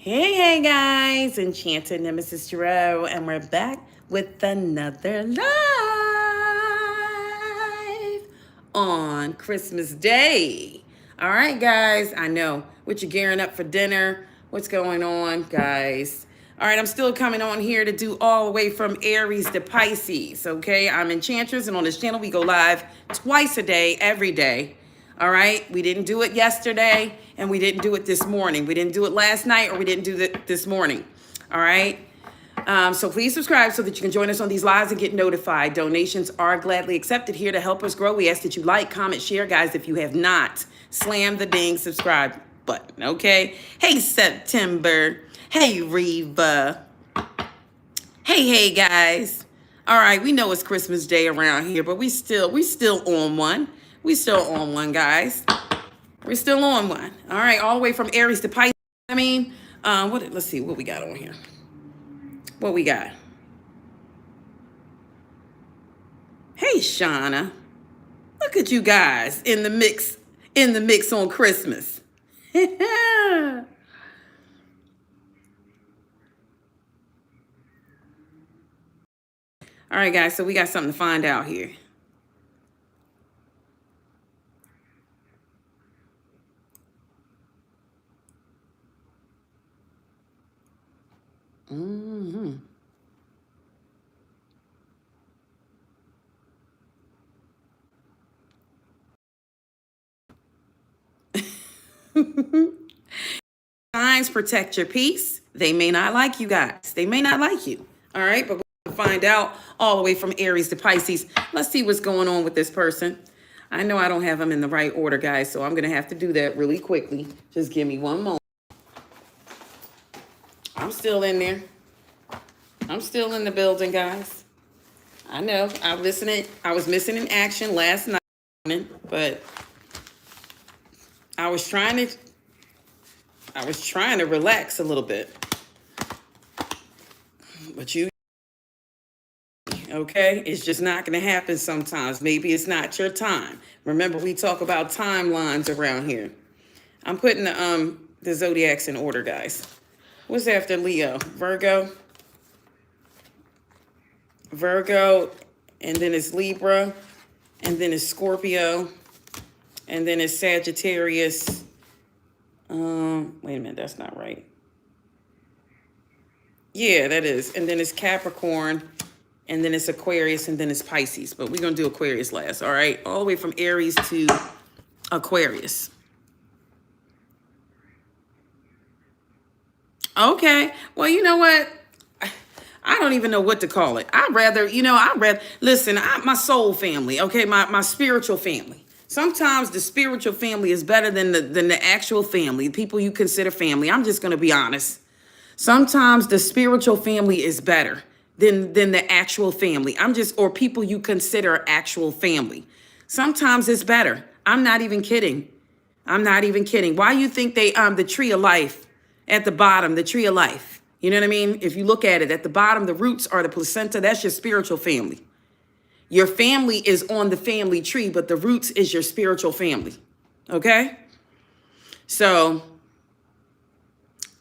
Hey guys, Enchanted Nemesis Tarot, and we're back with another live on Christmas Day. All right, guys, I know what you're gearing up for dinner. What's going on, guys? All right, I'm still coming on here to do all the way from Aries to Pisces, okay? I'm Enchantress, and on this channel, we go live twice a day, every day. All right, we didn't do it yesterday and we didn't do it this morning. We didn't do it last night or we didn't do it this morning. All right, so please subscribe so that you can join us on these lives and get notified. Donations are gladly accepted here to help us grow. We ask that you like, comment, share, guys. If you have not, slam the ding subscribe button, okay? Hey, September. Hey, Reva. Hey, guys. All right, we know it's Christmas Day around here, but we still on one. We still on one, guys. We're still on one. All right, all the way from Aries to Pisces. Let's see what we got on here. What we got? Hey, Shauna. Look at you guys in the mix on Christmas. All right, guys, so we got something to find out here. Signs protect your peace. They may not like you guys. They may not like you. All right, but we'll find out all the way from Aries to Pisces. Let's see what's going on with this person. I know I don't have them in the right order, guys, so I'm going to have to do that really quickly. Just give me one moment. I'm still in there. I'm still in the building, guys. I know. I was missing in action last night, but I was trying to relax a little bit. But okay, it's just not going to happen sometimes. Maybe it's not your time. Remember, we talk about timelines around here. I'm putting the Zodiacs in order, guys. What's after Leo? Virgo, and then it's Libra, and then it's Scorpio, and then it's Sagittarius. Wait a minute, that's not right. Yeah, that is. And then it's Capricorn, and then it's Aquarius, and then it's Pisces. But we're going to do Aquarius last, all right? All the way from Aries to Aquarius. Okay. Well, you know what? I don't even know what to call it. Listen, my soul family, okay? My spiritual family. Sometimes the spiritual family is better than the actual family, people you consider family. I'm just going to be honest. Sometimes the spiritual family is better than the actual family. Or people you consider actual family. Sometimes it's better. I'm not even kidding. Why you think the tree of life at the bottom, the tree of life? You know what I mean? If you look at it, at the bottom, the roots are the placenta. That's your spiritual family. Your family is on the family tree, but the roots is your spiritual family. Okay? So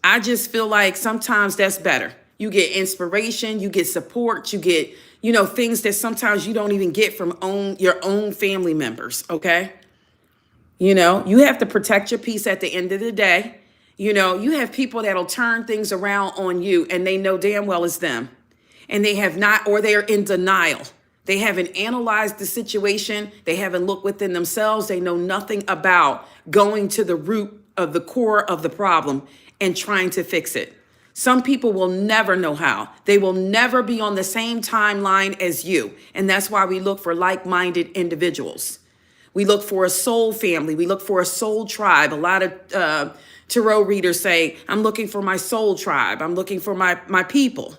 I just feel like sometimes that's better. You get inspiration, you get support, you get, things that sometimes you don't even get from your own family members. Okay? You have to protect your peace at the end of the day. You have people that'll turn things around on you and they know damn well it's them. And they have not, or they're in denial. They haven't analyzed the situation. They haven't looked within themselves. They know nothing about going to the root of the core of the problem and trying to fix it. Some people will never know how. They will never be on the same timeline as you. And that's why we look for like-minded individuals. We look for a soul family. We look for a soul tribe. A lot of tarot readers say, I'm looking for my soul tribe. I'm looking for my people,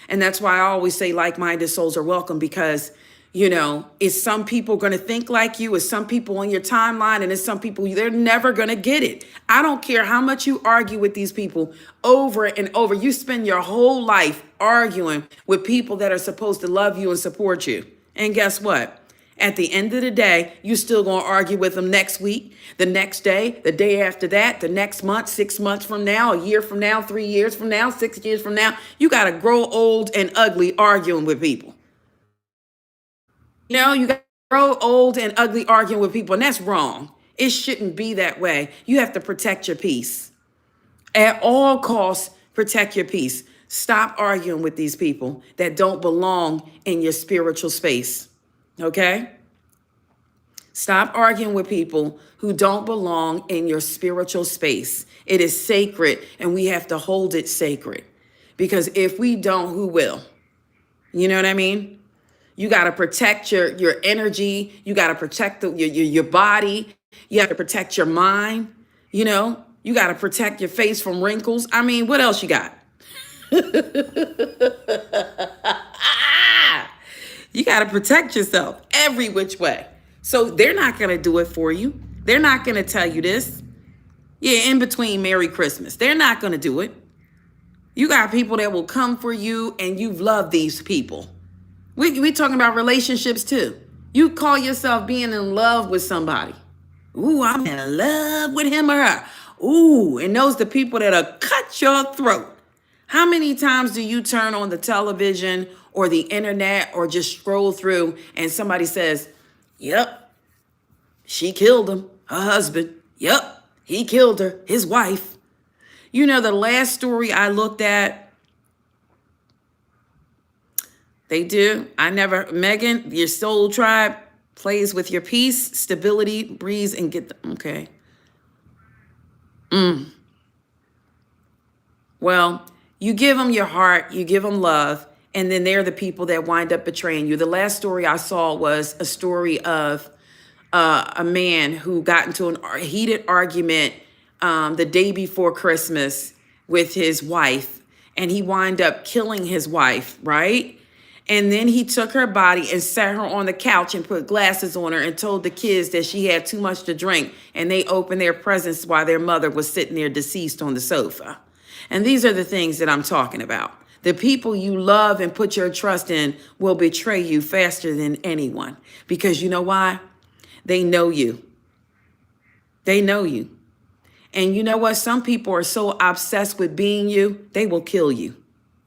And that's why I always say like-minded souls are welcome because, is some people going to think like you? Is some people on your timeline? And is some people, they're never going to get it. I don't care how much you argue with these people over and over. You spend your whole life arguing with people that are supposed to love you and support you. And guess what? At the end of the day, you still going to argue with them next week, the next day, the day after that, the next month, 6 months from now, a year from now, 3 years from now, 6 years from now. You got to grow old and ugly arguing with people. You got to grow old and ugly arguing with people, and that's wrong. It shouldn't be that way. You have to protect your peace. At all costs, protect your peace. Stop arguing with these people that don't belong in your spiritual space. Okay? Stop arguing with people who don't belong in your spiritual space. It is sacred, and we have to hold it sacred. Because if we don't, who will? You know what I mean? You got to protect your energy. You got to protect your body. You have to protect your mind. You got to protect your face from wrinkles. I mean, what else you got? You got to protect yourself every which way. So they're not going to do it for you. They're not going to tell you this. Yeah, in between Merry Christmas. They're not going to do it. You got people that will come for you, and you've loved these people. We talking about relationships too. You call yourself being in love with somebody. Ooh, I'm in love with him or her. Ooh, and those the people that'll cut your throat. How many times do you turn on the television or the internet or just scroll through and somebody says, yep, she killed him, her husband. Yep, he killed her, his wife. The last story I looked at, they do. Megan, your soul tribe plays with your peace, stability, breeze, and okay. Well, you give them your heart, you give them love, and then they're the people that wind up betraying you. The last story I saw was a story of a man who got into a heated argument the day before Christmas with his wife, and he wind up killing his wife, right? And then he took her body and sat her on the couch and put glasses on her and told the kids that she had too much to drink, and they opened their presents while their mother was sitting there deceased on the sofa. And these are the things that I'm talking about. The people you love and put your trust in will betray you faster than anyone. Because you know why? They know you. They know you. And you know what? Some people are so obsessed with being you, they will kill you.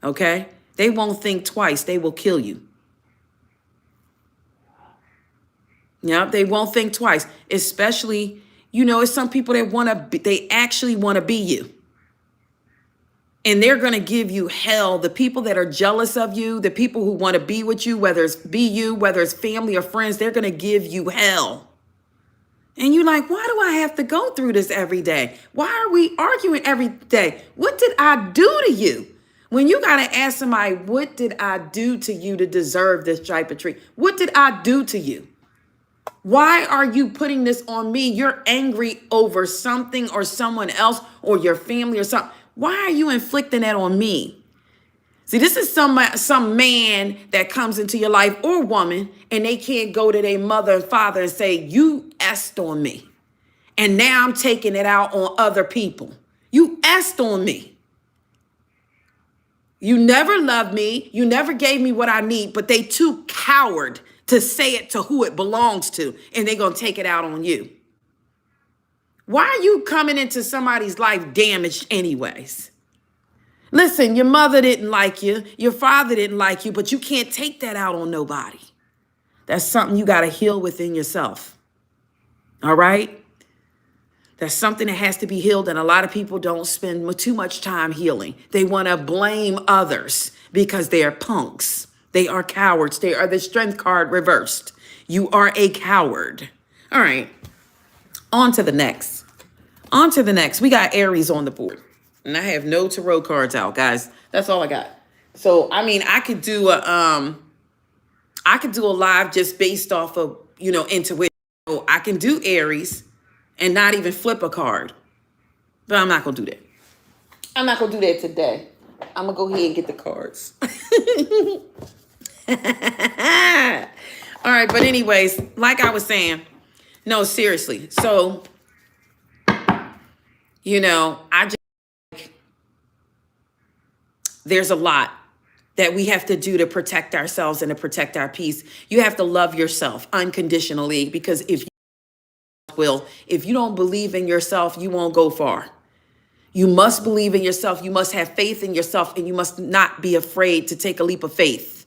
Okay? They won't think twice. They will kill you. Yeah, they won't think twice. Especially, it's some people that they actually want to be you. And they're going to give you hell. The people that are jealous of you, the people who want to be with you, whether it's family or friends, they're going to give you hell. And you're like, why do I have to go through this every day? Why are we arguing every day? What did I do to you? When you got to ask somebody, what did I do to you to deserve this type of treatment? What did I do to you? Why are you putting this on me? You're angry over something or someone else or your family or something. Why are you inflicting that on me? See, this is some man that comes into your life or woman, and they can't go to their mother and father and say, you effed on me. And now I'm taking it out on other people. You effed on me. You never loved me. You never gave me what I need, but they too coward to say it to who it belongs to, and they're going to take it out on you. Why are you coming into somebody's life damaged anyways? Listen, your mother didn't like you. Your father didn't like you, but you can't take that out on nobody. That's something you got to heal within yourself. All right? That's something that has to be healed, and a lot of people don't spend too much time healing. They want to blame others because they are punks. They are cowards. They are the strength card reversed. You are a coward. All right. On to the next. We got Aries on the board. And I have no tarot cards out, guys. That's all I got. So, I could do a live just based off of, intuition. So I can do Aries and not even flip a card. But I'm not going to do that. I'm not going to do that today. I'm going to go ahead and get the cards. All right. But anyways, like I was saying, no, seriously. So, there's a lot that we have to do to protect ourselves and to protect our peace. You have to love yourself unconditionally, because if you don't believe in yourself, you won't go far. You must believe in yourself. You must have faith in yourself, and you must not be afraid to take a leap of faith.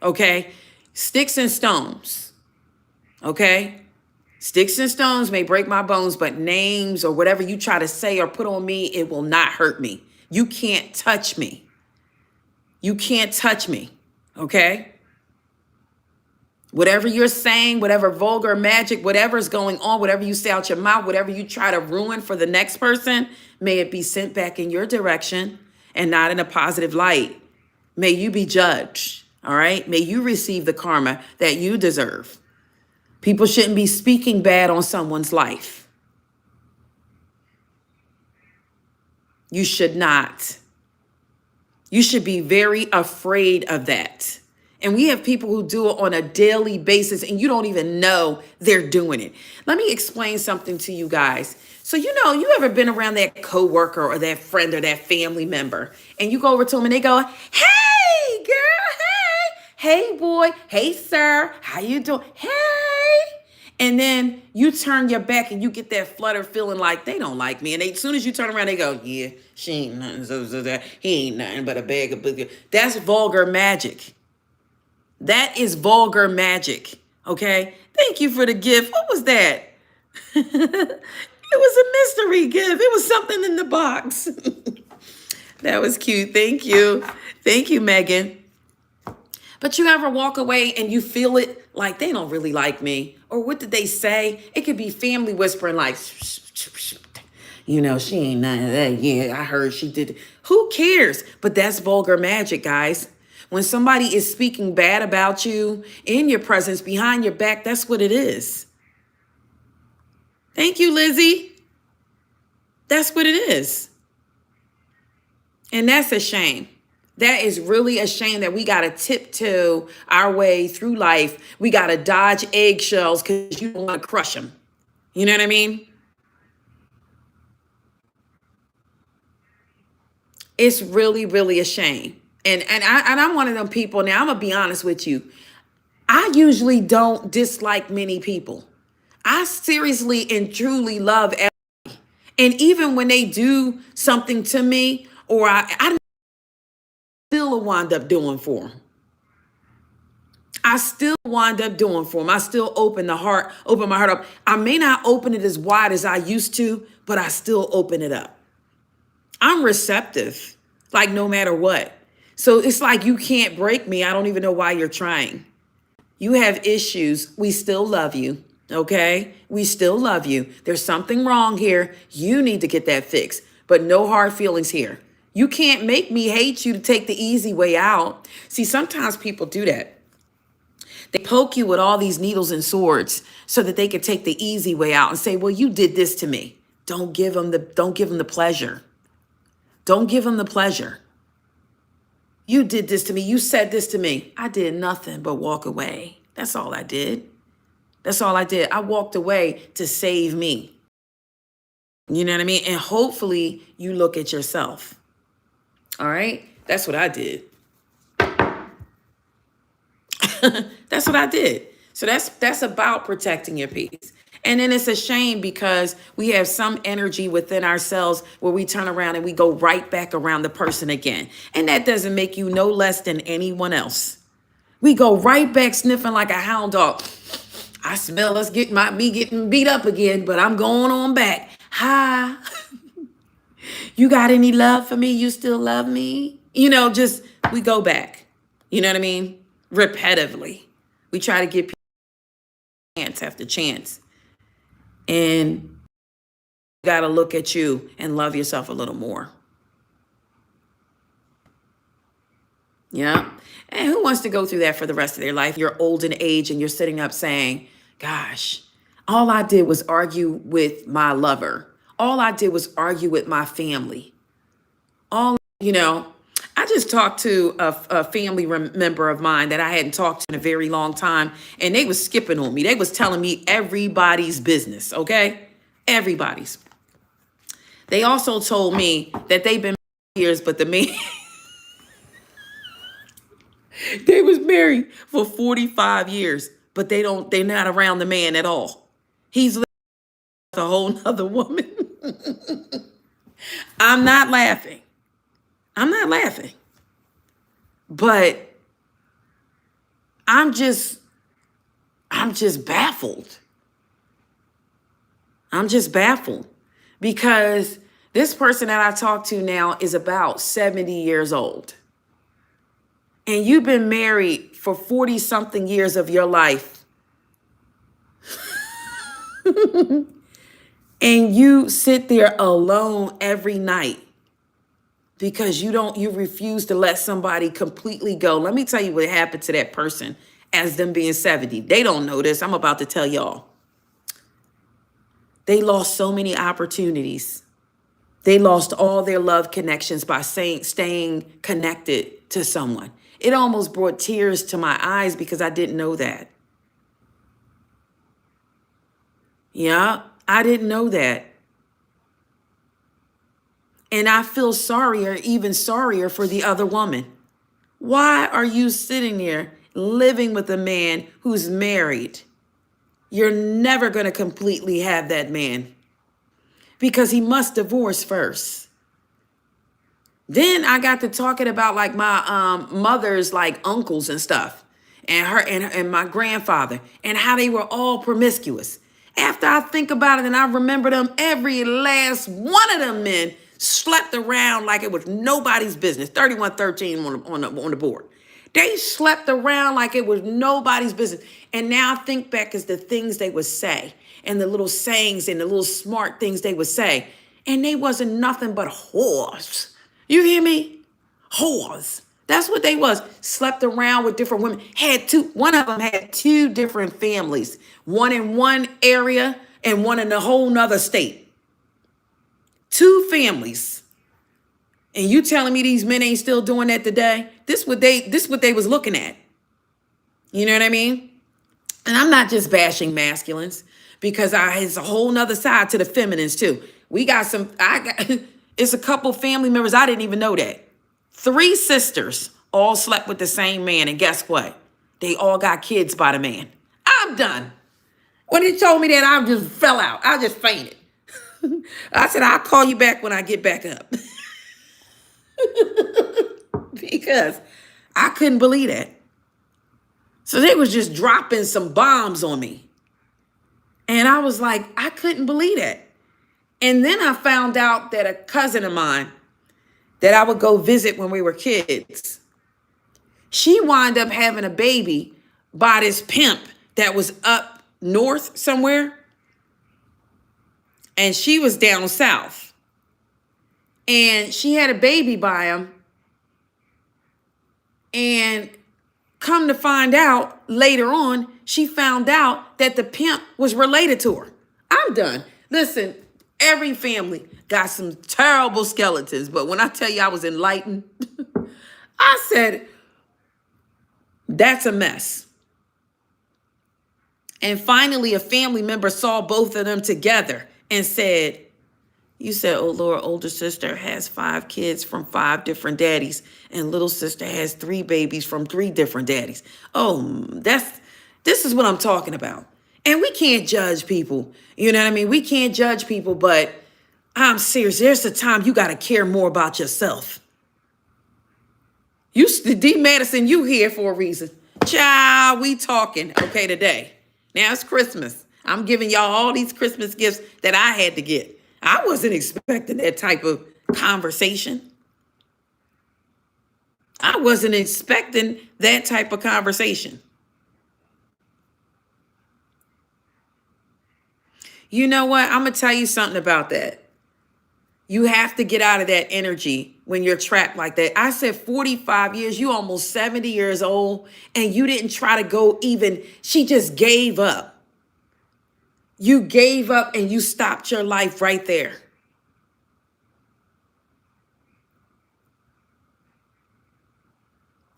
Okay? Sticks and stones. Okay? Sticks and stones may break my bones, but names or whatever you try to say or put on me, it will not hurt me. You can't touch me. You can't touch me. Okay? Whatever you're saying, whatever vulgar magic, whatever's going on, whatever you say out your mouth, whatever you try to ruin for the next person, may it be sent back in your direction and not in a positive light. May you be judged, all right? May you receive the karma that you deserve. People shouldn't be speaking bad on someone's life. You should not. You should be very afraid of that. And we have people who do it on a daily basis, and you don't even know they're doing it. Let me explain something to you guys. So, you ever been around that coworker or that friend or that family member, and you go over to them and they go, "Hey, girl, hey boy, hey, sir, how you doing? Hey." And then you turn your back and you get that flutter feeling like they don't like me. And as soon as you turn around, they go, "Yeah, she ain't nothing. He ain't nothing but a bag of booger." That's vulgar magic. That is vulgar magic. Okay. Thank you for the gift. What was that? It was a mystery gift. It was something in the box. That was cute. Thank you. Thank you, Megan. But you ever walk away and you feel it like they don't really like me? Or what did they say? It could be family whispering like, she ain't none of that. Yeah, I heard she did. Who cares? But that's vulgar magic, guys. When somebody is speaking bad about you in your presence, behind your back, that's what it is. Thank you, Lizzie. That's what it is. And that's a shame. That is really a shame that we got to tiptoe our way through life. We got to dodge eggshells because you don't want to crush them. You know what I mean? It's really, really a shame. And I'm one of them people. Now, I'm going to be honest with you. I usually don't dislike many people. I seriously and truly love everybody. And even when they do something to me, or I still wind up doing for them. I still wind up doing for them. I still open my heart up. I may not open it as wide as I used to, but I still open it up. I'm receptive, like no matter what. So it's like you can't break me. I don't even know why you're trying. You have issues. We still love you. Okay? We still love you. There's something wrong here. You need to get that fixed. But no hard feelings here. You can't make me hate you to take the easy way out. See, sometimes people do that. They poke you with all these needles and swords so that they can take the easy way out and say, "Well, you did this to me." Don't give them the pleasure. Don't give them the pleasure. You did this to me. You said this to me. I did nothing but walk away. That's all I did. That's all I did. I walked away to save me. You know what I mean? And hopefully you look at yourself. All right? That's what I did. That's what I did. So that's about protecting your peace. And then it's a shame because we have some energy within ourselves where we turn around and we go right back around the person again. And that doesn't make you no less than anyone else. We go right back sniffing like a hound dog. I smell us me getting beat up again, but I'm going on back. Hi. You got any love for me? You still love me? Just we go back. You know what I mean? Repetitively. We try to give people chance after chance. And you got to look at you and love yourself a little more. Yeah. And who wants to go through that for the rest of their life? You're old in age and you're sitting up saying, "Gosh, all I did was argue with my lover. All I did was argue with my family." I just talked to a family member of mine that I hadn't talked to in a very long time, and they was skipping on me. They was telling me everybody's business, okay? Everybody's. They also told me that they've been years, but the man... They was married for 45 years, but they're not around the man at all. He's with a whole nother woman. I'm not laughing. I'm not laughing. But I'm just baffled. I'm just baffled because this person that I talk to now is about 70 years old. And you've been married for 40 something years of your life. And you sit there alone every night because you refuse to let somebody completely go. Let me tell you what happened to that person as them being 70. They don't know this. I'm about to tell y'all. They lost so many opportunities. They lost all their love connections by staying connected to someone. It almost brought tears to my eyes because I didn't know that. Yeah, I didn't know that. And I feel even sorrier for the other woman. Why are you sitting there living with a man who's married? You're never going to completely have that man because he must divorce first. Then I got to talking about like my mother's like uncles and stuff and her and my grandfather and how they were all promiscuous. After I think about it and I remember them, every last one of them men slept around like it was nobody's business. 3113 on the board. They slept around like it was nobody's business. And now I think back as the things they would say and the little sayings and the little smart things they would say. And they wasn't nothing but whores. You hear me? Whores. That's what they was. Slept around with different women. One of them had two different families. One in one area and one in a whole nother state. Two families. And you telling me these men ain't still doing that today? This what they was looking at. You know what I mean? And I'm not just bashing masculines because it's a whole nother side to the feminines too. It's a couple family members. I didn't even know that. 3 sisters all slept with the same man. And guess what? They all got kids by the man. I'm done. When he told me that, I just fell out. I just fainted. I said, I'll call you back when I get back up. Because I couldn't believe that. So they was just dropping some bombs on me. And I was like, I couldn't believe that. And then I found out that a cousin of mine that I would go visit when we were kids, she wound up having a baby by this pimp that was up north somewhere. And she was down south. And she had a baby by him. And come to find out later on, she found out that the pimp was related to her. I'm done. Listen, every family got some terrible skeletons. But when I tell you I was enlightened, I said, that's a mess. And finally, a family member saw both of them together and said, you said, oh, Lord, older sister has 5 kids from 5 different daddies, and little sister has 3 babies from 3 different daddies. Oh, this is what I'm talking about. And we can't judge people. You know what I mean? We can't judge people, but I'm serious. There's a time you got to care more about yourself. D. Madison, you here for a reason. Child, we talking, okay, today. Now it's Christmas. I'm giving y'all all these Christmas gifts that I had to get. I wasn't expecting that type of conversation. I wasn't expecting that type of conversation. You know what? I'm going to tell you something about that. You have to get out of that energy when you're trapped like that. I said 45 years, you almost 70 years old, and you didn't try to go even. She just gave up. You gave up and you stopped your life right there.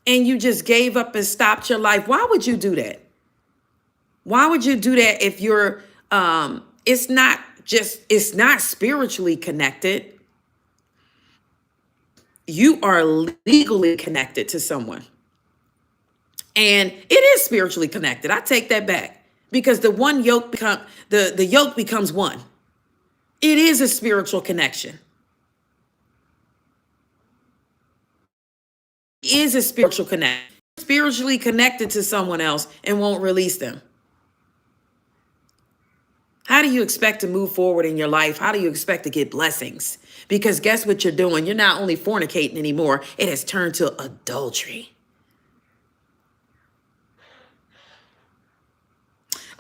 And you just gave up and stopped your life. Why would you do that? Why would you do that if you're, it's not spiritually connected. You are legally connected to someone. And it is spiritually connected. I take that back, because the one yoke the yoke becomes one. It is a spiritual connection. It is a spiritual connection. Spiritually connected to someone else and won't release them. How do you expect to move forward in your life? How do you expect to get blessings? Because guess what you're doing? You're not only fornicating anymore, it has turned to adultery.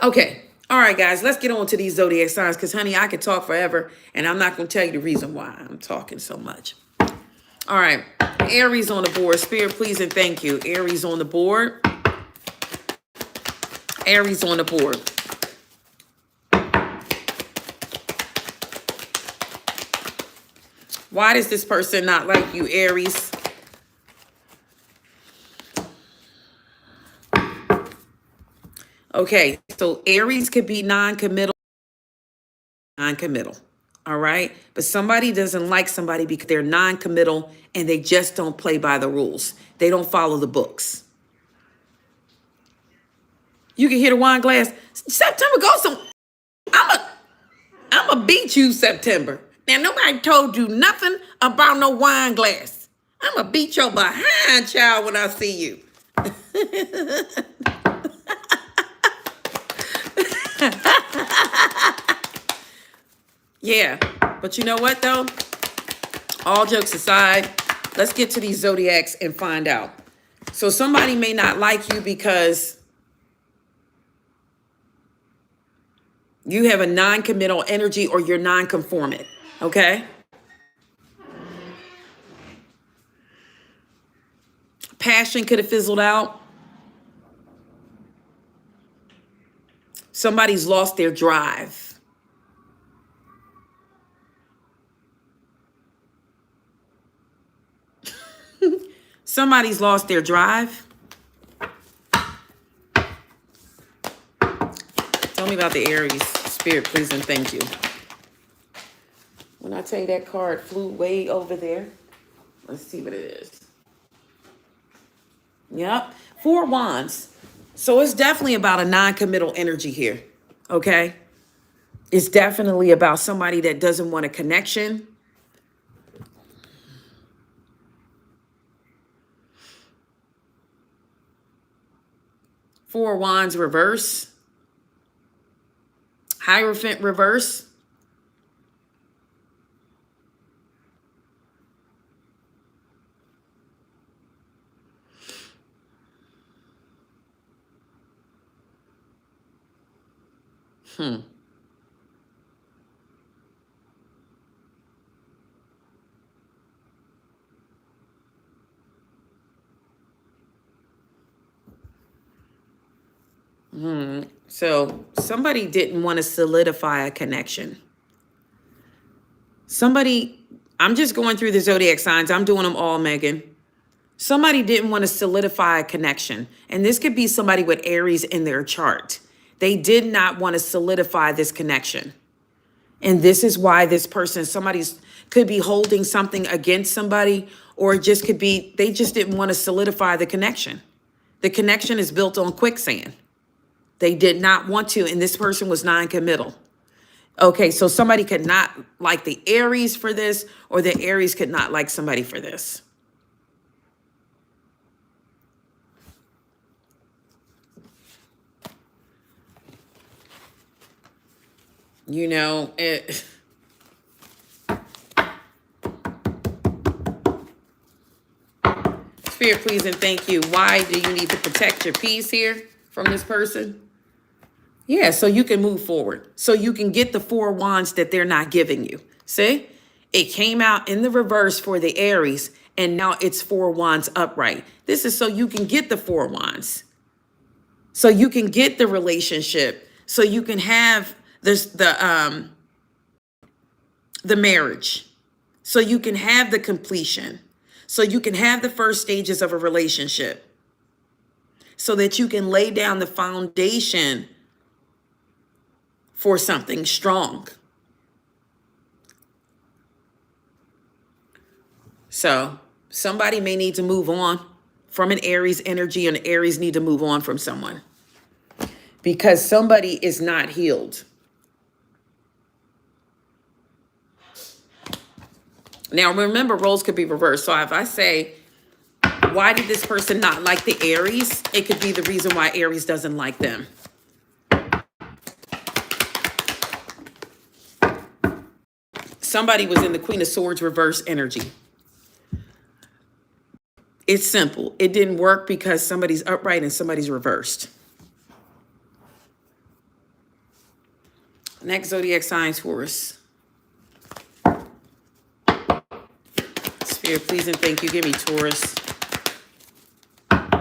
Okay. All right, guys, let's get on to these zodiac signs, because, honey, I could talk forever, and I'm not going to tell you the reason why I'm talking so much. All right. Aries on the board. Spirit, please and thank you. Aries on the board. Aries on the board. Why does this person not like you, Aries? Okay, so Aries could be non-committal. All right? But somebody doesn't like somebody because they're non-committal and they just don't play by the rules. They don't follow the books. You can hear the wine glass. September, go some. I'm a beat you, September. Now, nobody told you nothing about no wine glass. I'm going to beat your behind, child, when I see you. Yeah, but you know what, though? All jokes aside, let's get to these zodiacs and find out. So somebody may not like you because you have a non-committal energy or you're non-conformant, okay? Passion could have fizzled out. Somebody's lost their drive. Somebody's lost their drive. Tell me about the Aries. Spirit, please and thank you. When I tell you that card flew way over there, let's see what it is. Yep. 4 Wands. So it's definitely about a non-committal energy here. Okay? It's definitely about somebody that doesn't want a connection. Four Wands reverse. Hierophant reverse. So somebody didn't want to solidify a connection. Somebody, I'm just going through the zodiac signs. I'm doing them all, Megan. Somebody didn't want to solidify a connection. And this could be somebody with Aries in their chart. They did not want to solidify this connection. And this is why this person, somebody's could be holding something against somebody, or it just could be, they just didn't want to solidify the connection. The connection is built on quicksand. They did not want to, and this person was non-committal. Okay, so somebody could not like the Aries for this, or the Aries could not like somebody for this. You know, Spirit, please and thank you. Why do you need to protect your peace here from this person? Yeah, so you can move forward. So you can get the 4 Wands that they're not giving you. See? It came out in the reverse for the Aries, and now it's 4 Wands upright. This is so you can get the 4 Wands. So you can get the relationship. So you can have this, the marriage. So you can have the completion. So you can have the first stages of a relationship. So that you can lay down the foundation for something strong. So somebody may need to move on from an Aries energy, and Aries need to move on from someone because somebody is not healed. Now, remember, roles could be reversed. So if I say, why did this person not like the Aries? It could be the reason why Aries doesn't like them. Somebody was in the Queen of Swords reverse energy. It's simple. It didn't work because somebody's upright and somebody's reversed. Next zodiac sign, Taurus. Spirit, please and thank you. Give me Taurus.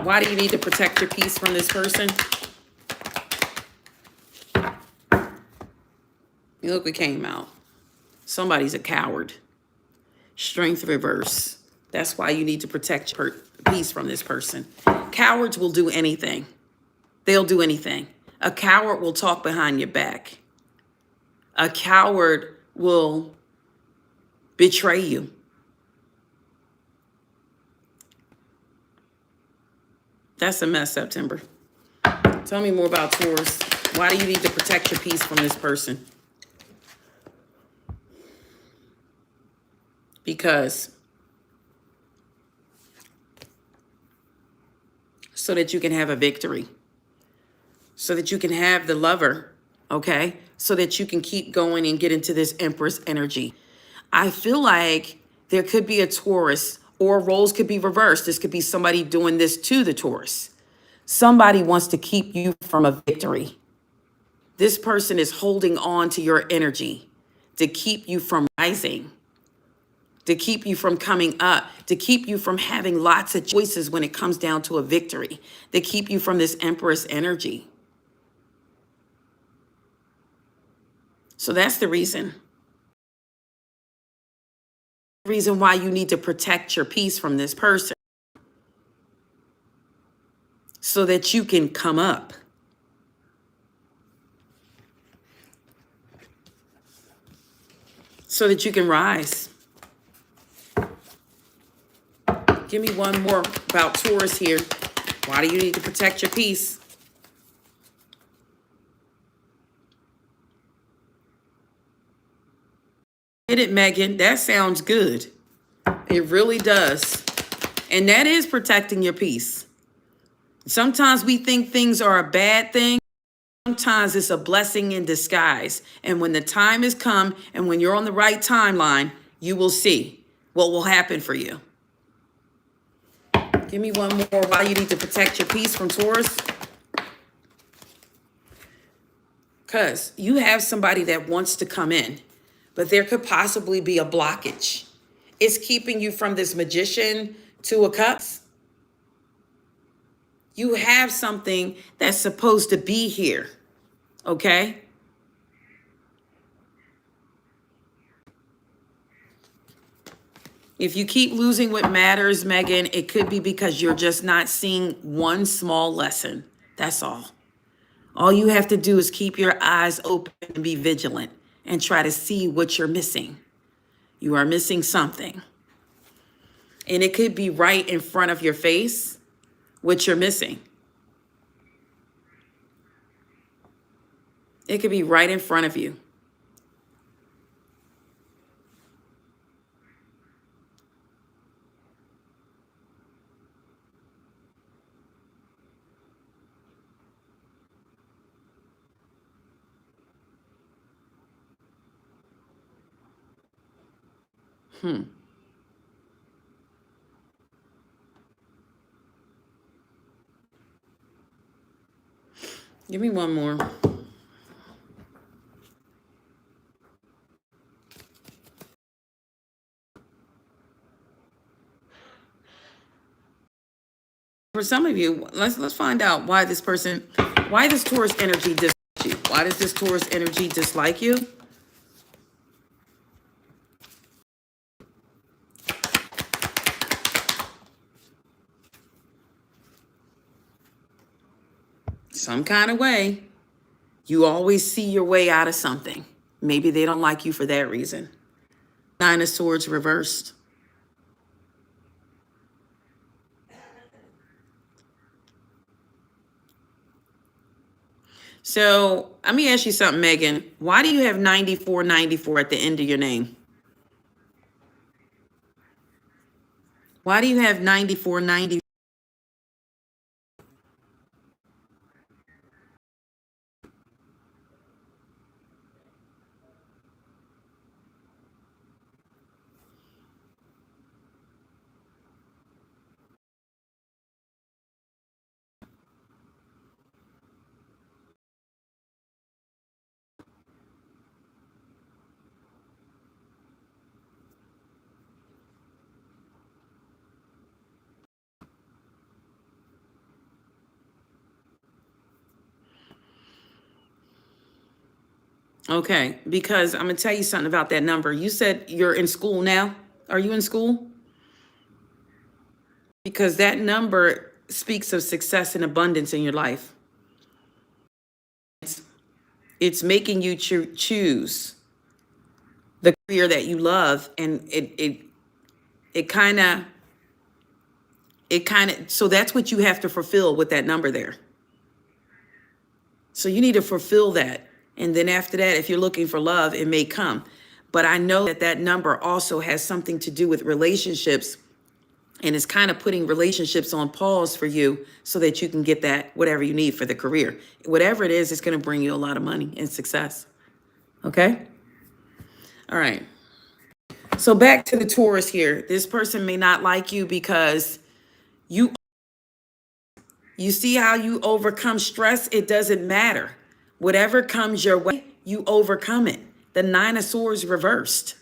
Why do you need to protect your peace from this person? Look what came out. Somebody's a coward. Strength reverse. That's why you need to protect your peace from this person. Cowards will do anything. They'll do anything. A coward will talk behind your back. A coward will betray you. That's a mess, September. Tell me more about Taurus. Why do you need to protect your peace from this person? Because so that you can have a victory. So that you can have the lover, okay? So that you can keep going and get into this Empress energy. I feel like there could be a Taurus, or roles could be reversed. This could be somebody doing this to the Taurus. Somebody wants to keep you from a victory. This person is holding on to your energy to keep you from rising, to keep you from coming up, to keep you from having lots of choices when it comes down to a victory, to keep you from this Empress energy. So that's the reason. Reason why you need to protect your peace from this person so that you can come up. So that you can rise. Give me one more about Taurus here. Why do you need to protect your peace? Get it, Megan. That sounds good. It really does. And that is protecting your peace. Sometimes we think things are a bad thing. Sometimes it's a blessing in disguise. And when the time has come and when you're on the right timeline, you will see what will happen for you. Give me one more. Why you need to protect your peace from Taurus? Because you have somebody that wants to come in, but there could possibly be a blockage. It's keeping you from this Magician, Two of Cups. You have something that's supposed to be here, okay? If you keep losing what matters, Megan, it could be because you're just not seeing one small lesson. That's all. All you have to do is keep your eyes open and be vigilant and try to see what you're missing. You are missing something. And it could be right in front of your face, what you're missing. It could be right in front of you. Give me one more. For some of you, let's find out why this Taurus energy dislike you. Why does this Taurus energy dislike you? Some kind of way. You always see your way out of something. Maybe they don't like you for that reason. Nine of Swords reversed. So let me ask you something, Megan. Why do you have 9494 at the end of your name? Why do you have 9490? Okay, because I'm gonna tell you something about that number. You said you're in school now. Are you in school? Because that number speaks of success and abundance in your life. It's making you choose the career that you love, and it kind of so that's what you have to fulfill with that number there. So you need to fulfill that. And then after that, if you're looking for love, it may come. But I know that that number also has something to do with relationships, and it's kind of putting relationships on pause for you so that you can get that whatever you need for the career. Whatever it is, it's going to bring you a lot of money and success. Okay? All right. So back to the Taurus here. This person may not like you because you see how you overcome stress. It doesn't matter. Whatever comes your way, you overcome it. The Nine of Swords reversed.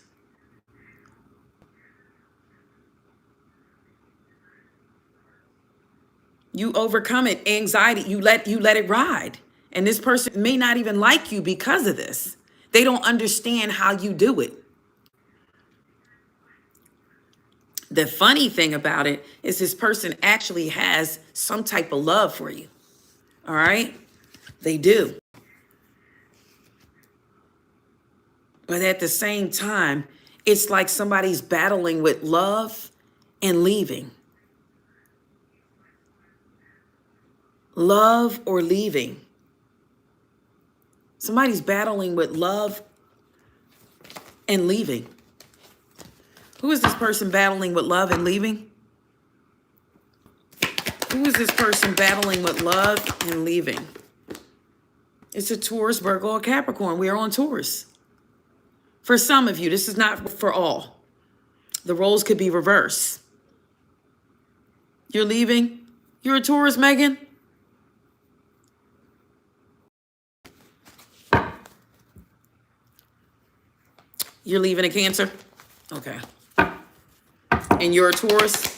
You overcome it. Anxiety, you let it ride. And this person may not even like you because of this. They don't understand how you do it. The funny thing about it is this person actually has some type of love for you. All right? They do. But at the same time, it's like somebody's battling with love and leaving. Love or leaving. Somebody's battling with love and leaving. Who is this person battling with love and leaving? Who is this person battling with love and leaving? It's a Taurus, Virgo, or Capricorn. We are on Taurus. For some of you, this is not for all. The roles could be reversed. You're leaving? You're a Taurus, Megan? You're leaving a Cancer? Okay. And you're a Taurus?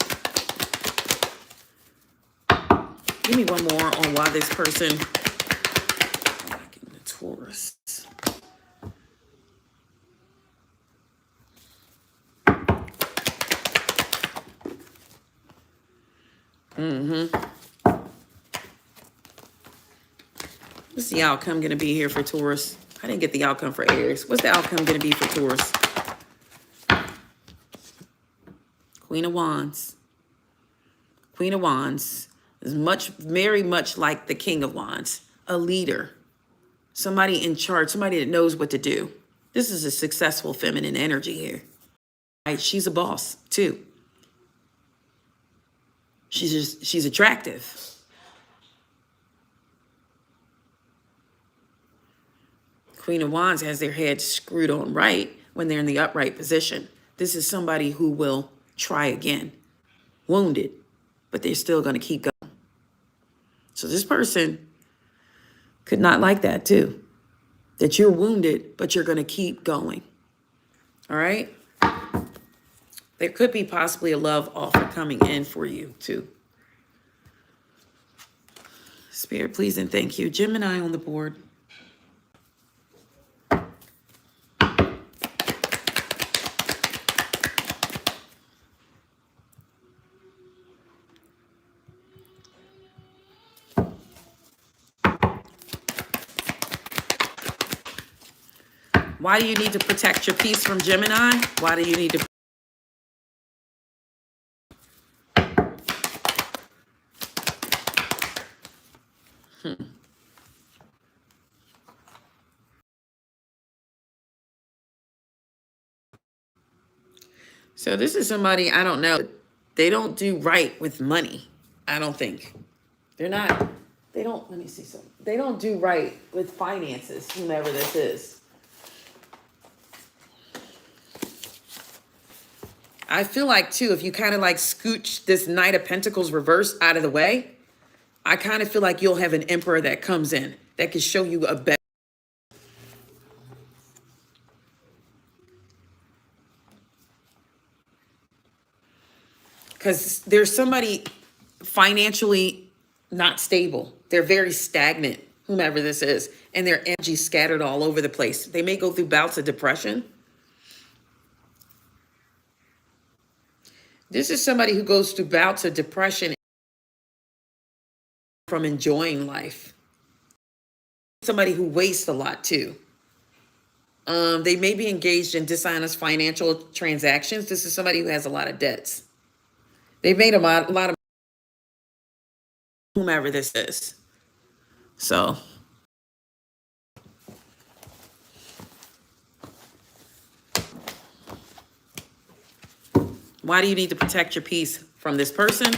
Give me one more on why this person... Oh, I'm getting a Taurus. What's the outcome going to be here for Taurus? I didn't get the outcome for Aries. What's the outcome going to be for Taurus? Queen of Wands. Queen of Wands is very much like the King of Wands. A leader. Somebody in charge. Somebody that knows what to do. This is a successful feminine energy here. Right? She's a boss, too. She's attractive. Queen of Wands has their head screwed on right when they're in the upright position. This is somebody who will try again. Wounded, but they're still going to keep going. So this person could not like that too. That you're wounded, but you're going to keep going. All right? There could be possibly a love offer coming in for you too. Spirit, please and thank you. Gemini on the board. Why do you need to protect your peace from Gemini? Why do you need to... So this is somebody, I don't know. They don't do right with money. I don't think. They're not, they don't, let me see something. They don't do right with finances, whomever this is. I feel like too, if you kind of like scooch this Knight of Pentacles reverse out of the way, I kind of feel like you'll have an Emperor that comes in that can show you a better. Because there's somebody financially not stable. They're very stagnant, whomever this is, and their energy scattered all over the place. They may go through bouts of depression. This is somebody who goes through bouts of depression from enjoying life. Somebody who wastes a lot too. They may be engaged in dishonest financial transactions. This is somebody who has a lot of debts. They've made a lot of whomever this is. So why do you need to protect your peace from this person?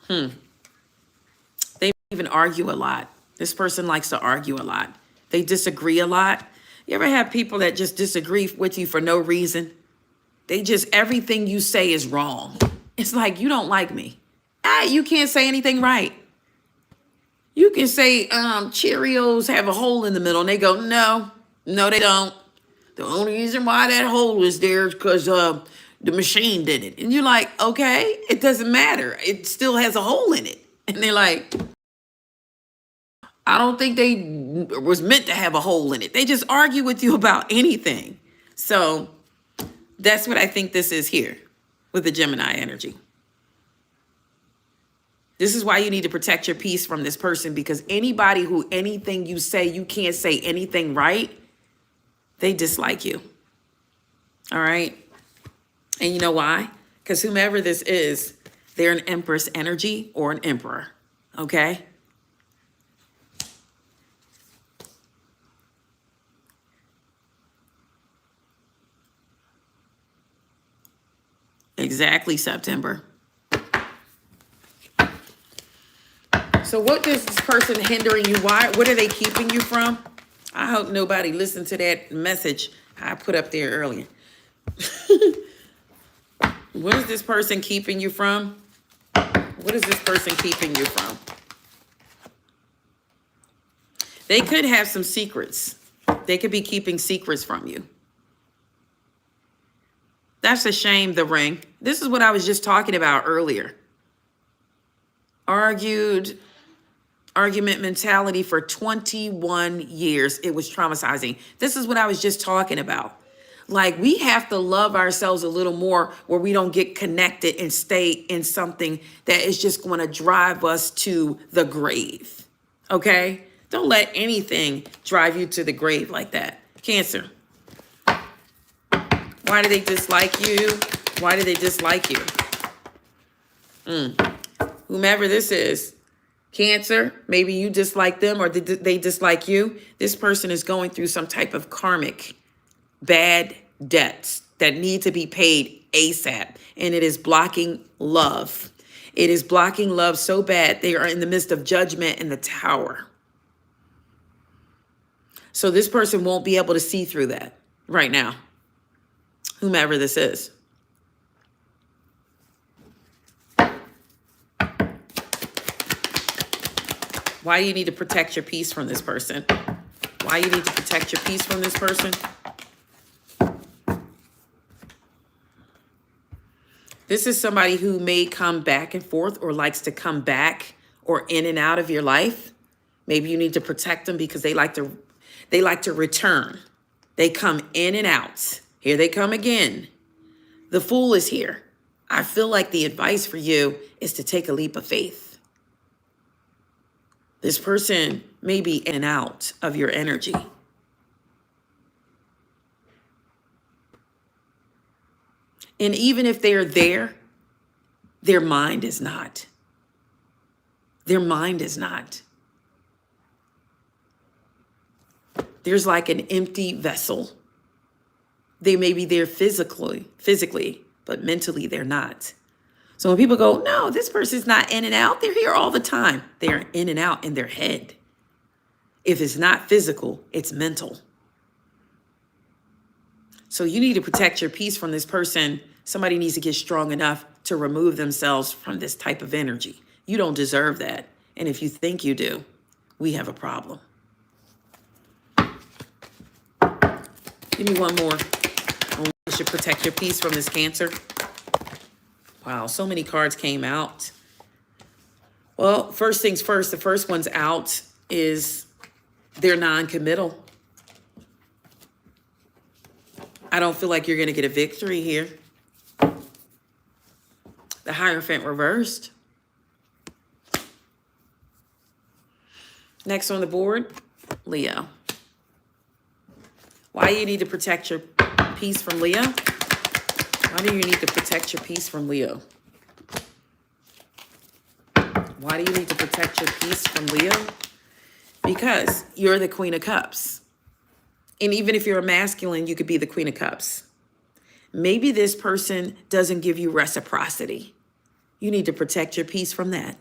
They even argue a lot. This person likes to argue a lot. They disagree a lot. You ever have people that just disagree with you for no reason? They just, everything you say is wrong. It's like, you don't like me. You can't say anything right. You can say Cheerios have a hole in the middle, and they go, no, they don't. The only reason why that hole is there is because the machine did it. And you're like, okay, it doesn't matter. It still has a hole in it. And they're like, I don't think they was meant to have a hole in it. They just argue with you about anything. So that's what I think this is here with the Gemini energy. This is why you need to protect your peace from this person, because anybody who anything you say, you can't say anything right, they dislike you. All right. And you know why? Because whomever this is, they're an Empress energy or an Emperor. Okay. Exactly, September. So what is this person hindering you? Why? What are they keeping you from? I hope nobody listened to that message I put up there earlier. What is this person keeping you from? What is this person keeping you from? They could have some secrets. They could be keeping secrets from you. That's a shame, the ring. This is what I was just talking about earlier. Argument mentality for 21 years. It was traumatizing. This is what I was just talking about. Like, we have to love ourselves a little more where we don't get connected and stay in something that is just going to drive us to the grave. Okay? Don't let anything drive you to the grave like that. Cancer. Why do they dislike you? Why do they dislike you? Whomever this is, Cancer, maybe you dislike them or they dislike you. This person is going through some type of karmic bad debts that need to be paid ASAP. And it is blocking love. It is blocking love so bad. They are in the midst of judgment in the tower. So this person won't be able to see through that right now. Whomever this is. Why do you need to protect your peace from this person? Why you need to protect your peace from this person? This is somebody who may come back and forth or likes to come back or in and out of your life. Maybe you need to protect them because they like to return. They come in and out. Here they come again. The Fool is here. I feel like the advice for you is to take a leap of faith. This person may be in and out of your energy. And even if they're there, their mind is not. Their mind is not. There's like an empty vessel. They may be there physically, but mentally they're not. So when people go, no, this person's not in and out, they're here all the time. They're in and out in their head. If it's not physical, it's mental. So you need to protect your peace from this person. Somebody needs to get strong enough to remove themselves from this type of energy. You don't deserve that. And if you think you do, we have a problem. Give me one more. You should protect your peace from this Cancer. Wow, so many cards came out. Well, first things first, the first one's out is they're non-committal. I don't feel like you're going to get a victory here. The Hierophant reversed. Next on the board, Leo. Why do you need to protect your peace from Leo? Why do you need to protect your peace from Leo? Why do you need to protect your peace from Leo? Because you're the Queen of Cups. And even if you're a masculine, you could be the Queen of Cups. Maybe this person doesn't give you reciprocity. You need to protect your peace from that.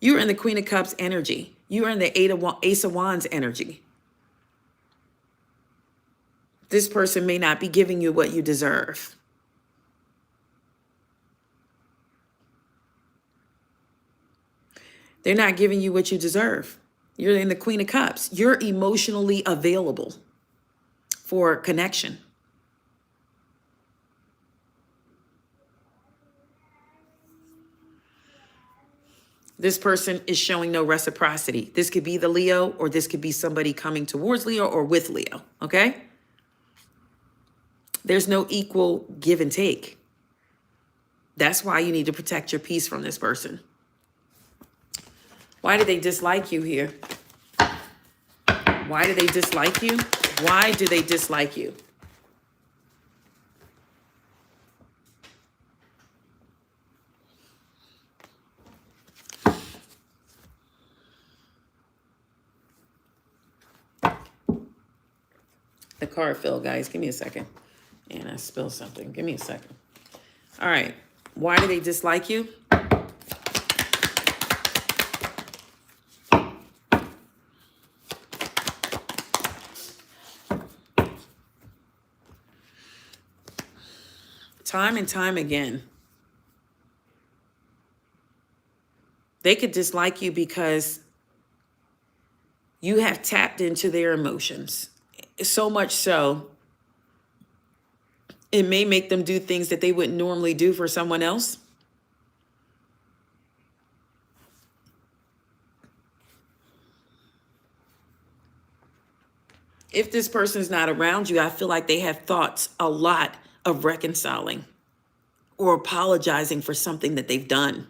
You're in the Queen of Cups energy. You're in the Ace of Wands energy. This person may not be giving you what you deserve. They're not giving you what you deserve. You're in the Queen of Cups. You're emotionally available for connection. This person is showing no reciprocity. This could be the Leo, or this could be somebody coming towards Leo or with Leo, okay? There's no equal give and take. That's why you need to protect your peace from this person. Why do they dislike you here? Why do they dislike you? Why do they dislike you? The card fell, guys. Give me a second. And I spilled something. Give me a second. All right. Why do they dislike you? Time and time again, they could dislike you because you have tapped into their emotions. So much so, it may make them do things that they wouldn't normally do for someone else. If this person's not around you, I feel like they have thoughts a lot of reconciling or apologizing for something that they've done.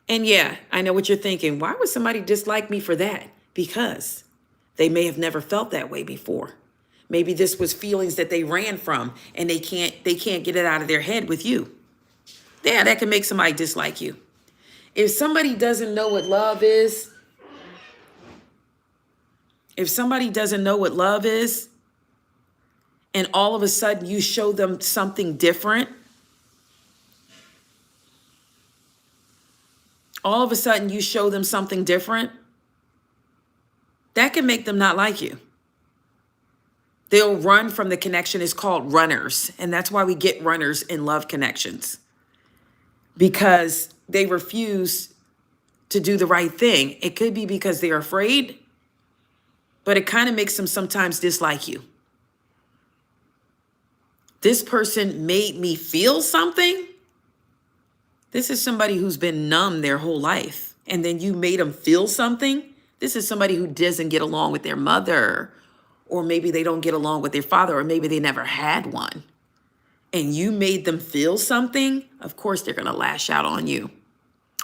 And yeah, I know what you're thinking. Why would somebody dislike me for that? Because they may have never felt that way before. Maybe this was feelings that they ran from and they can't get it out of their head with you. Yeah, that can make somebody dislike you. If somebody doesn't know what love is, and all of a sudden you show them something different, that can make them not like you. They'll run from the connection. It's called runners. And that's why we get runners in love connections, because they refuse to do the right thing. It could be because they're afraid, but it kind of makes them sometimes dislike you. This person made me feel something. This is somebody who's been numb their whole life, and then you made them feel something. This is somebody who doesn't get along with their mother, or maybe they don't get along with their father, or maybe they never had one. And you made them feel something. Of course, they're going to lash out on you.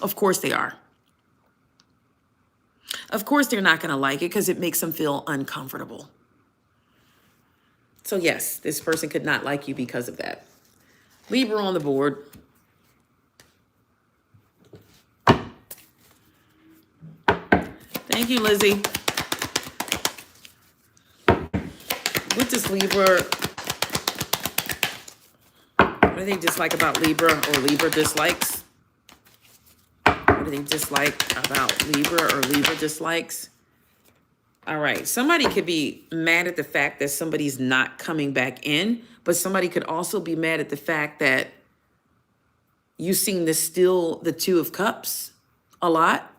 Of course they are. Of course, they're not going to like it because it makes them feel uncomfortable. So yes, this person could not like you because of that. Libra on the board. Thank you, Lizzie. What does Libra, what do they dislike about Libra or Libra dislikes? What do they dislike about Libra or Libra dislikes? All right. Somebody could be mad at the fact that somebody's not coming back in, but somebody could also be mad at the fact that you seem to steal the Two of Cups a lot.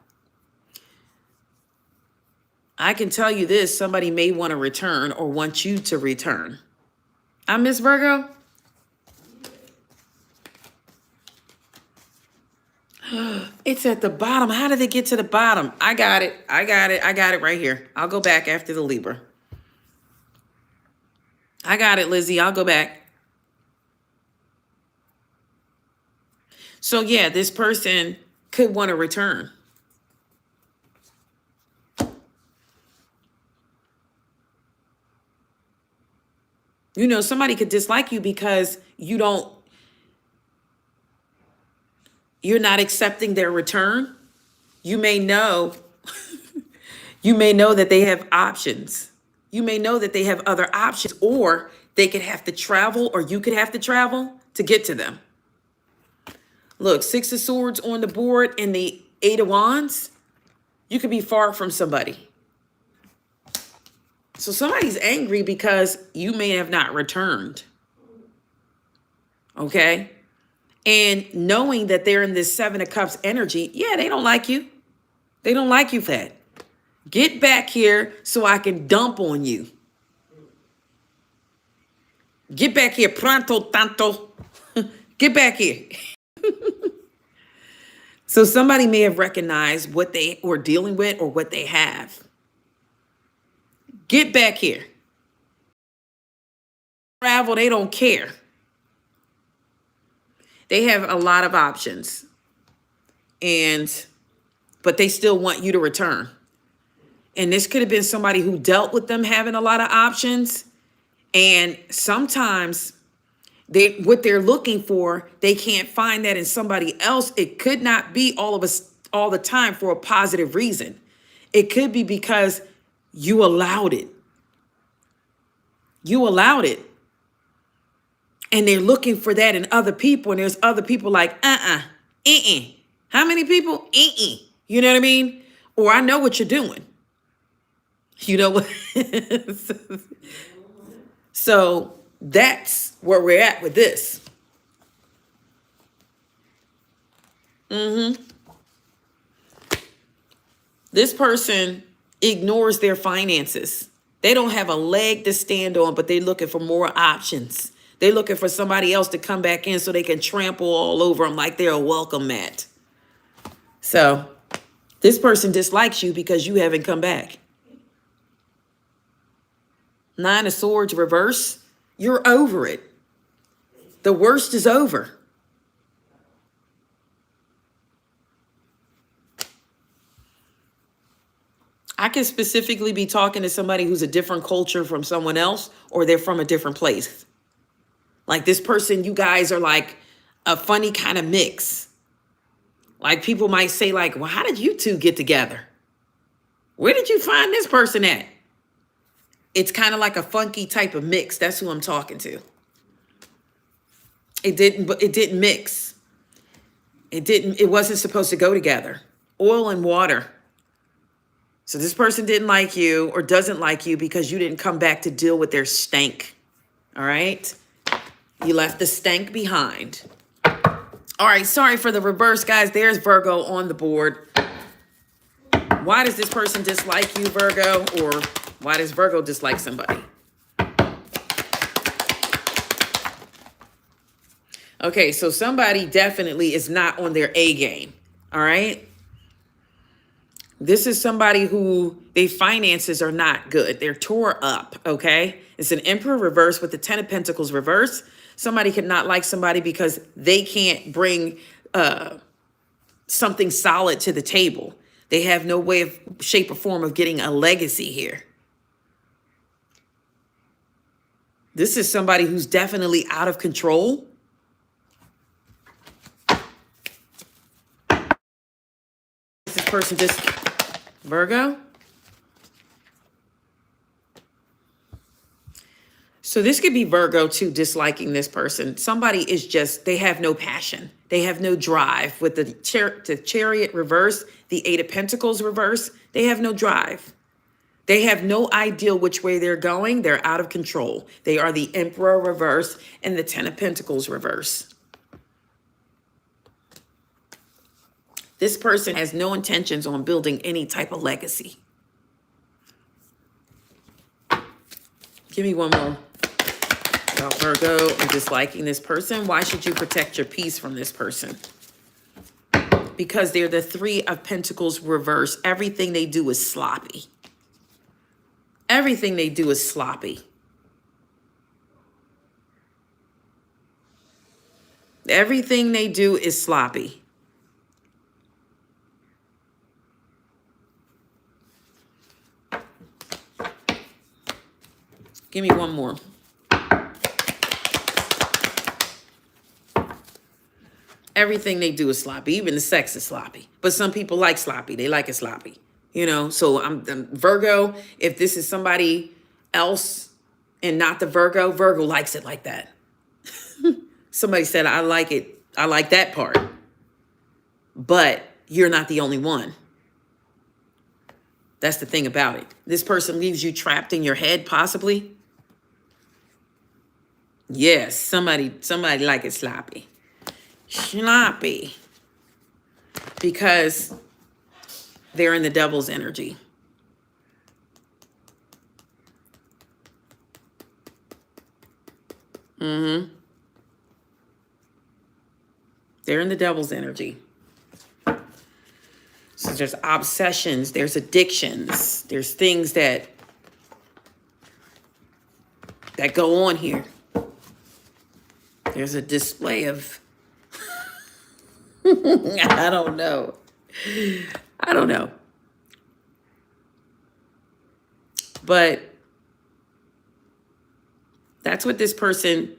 I can tell you this, somebody may want to return or want you to return. I miss Virgo. It's at the bottom. How did it get to the bottom? I got it. I got it right here. I'll go back after the Libra. I got it, Lizzie. I'll go back. So yeah, this person could want to return. You know, somebody could dislike you because you're not accepting their return. You may know, you may know that they have options. You may know that they have other options, or they could have to travel, or you could have to travel to get to them. Look, Six of Swords on the board and the Eight of Wands. You could be far from somebody. So somebody's angry because you may have not returned. Okay? And knowing that they're in this Seven of Cups energy, yeah, they don't like you. They don't like you for that. Get back here so I can dump on you. Get back here, pronto tanto. Get back here. So somebody may have recognized what they were dealing with or what they have. Get back here. Travel, they don't care. They have a lot of options. But they still want you to return. And this could have been somebody who dealt with them having a lot of options. And sometimes what they're looking for, they can't find that in somebody else. It could not be all the time for a positive reason. It could be because you allowed it. You allowed it. And they're looking for that in other people. And there's other people like, How many people? You know what I mean? Or I know what you're doing. You know what? So that's where we're at with this. This person ignores their finances. They don't have a leg to stand on, but they're looking for more options. They're looking for somebody else to come back in so they can trample all over them like they're a welcome mat. So this person dislikes you because you haven't come back. Nine of Swords reverse. You're over it. The worst is over. I can specifically be talking to somebody who's a different culture from someone else, or they're from a different place. Like this person, you guys are like a funny kind of mix. Like people might say like, well, how did you two get together? Where did you find this person at? It's kind of like a funky type of mix. That's who I'm talking to. It didn't mix. It wasn't supposed to go together. Oil and water. So this person didn't like you or doesn't like you because you didn't come back to deal with their stank. All right? You left the stank behind. All right, sorry for the reverse, guys. There's Virgo on the board. Why does this person dislike you, Virgo? Or why does Virgo dislike somebody? Okay, so somebody definitely is not on their A game. All right? This is somebody who their finances are not good. They're tore up, okay? It's an Emperor reverse with the Ten of Pentacles reverse. Somebody could not like somebody because they can't bring something solid to the table. They have no way of, shape, or form of getting a legacy here. This is somebody who's definitely out of control. This person just... Virgo? So this could be Virgo too, disliking this person. Somebody is just, they have no passion. They have no drive. With the Chariot reverse, the Eight of Pentacles reverse, they have no drive. They have no idea which way they're going. They're out of control. They are the Emperor reverse and the Ten of Pentacles reverse. This person has no intentions on building any type of legacy. Give me one more. About Virgo and disliking this person. Why should you protect your peace from this person? Because they're the Three of Pentacles reverse. Everything they do is sloppy. Everything they do is sloppy. Everything they do is sloppy. Give me one more. Everything they do is sloppy. Even the sex is sloppy. But some people like sloppy. They like it sloppy. You know, so I'm Virgo. If this is somebody else and not the Virgo, Virgo likes it like that. Somebody said, I like it. I like that part. But you're not the only one. That's the thing about it. This person leaves you trapped in your head, possibly. Yes, somebody like it sloppy. Sloppy. Because they're in the devil's energy. They're in the devil's energy. So there's obsessions, there's addictions, there's things that go on here. There's a display of I don't know. But that's what this person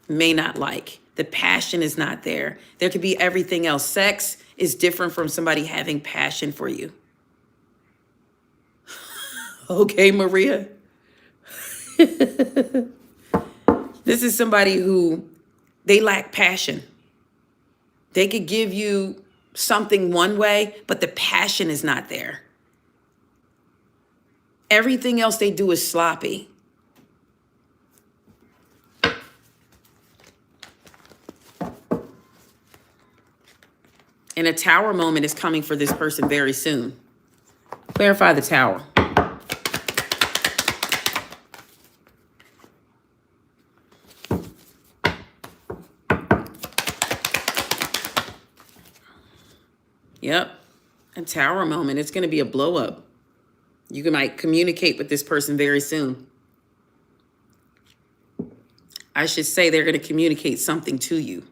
may not like. The passion is not there. There could be everything else. Sex is different from somebody having passion for you. Okay, Maria. This is somebody who, they lack passion. They could give you something one way, but the passion is not there. Everything else they do is sloppy. And a Tower moment is coming for this person very soon. Clarify the Tower. Yep. A Tower moment. It's going to be a blow up. You might communicate with this person very soon. I should say they're going to communicate something to you.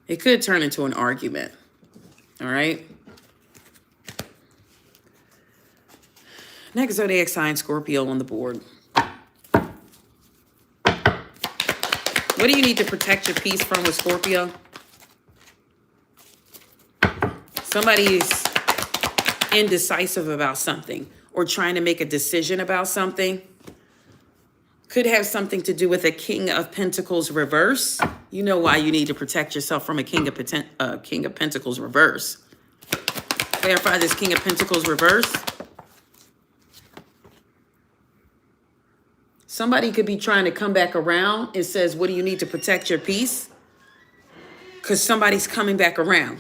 It could turn into an argument. All right. Next zodiac sign, Scorpio on the board. What do you need to protect your peace from with Scorpio? Somebody's indecisive about something or trying to make a decision about something. Could have something to do with a King of Pentacles reverse. You know why you need to protect yourself from a King of Pentacles reverse. Clarify this King of Pentacles reverse. Somebody could be trying to come back around. It says, what do you need to protect your peace? Because somebody's coming back around.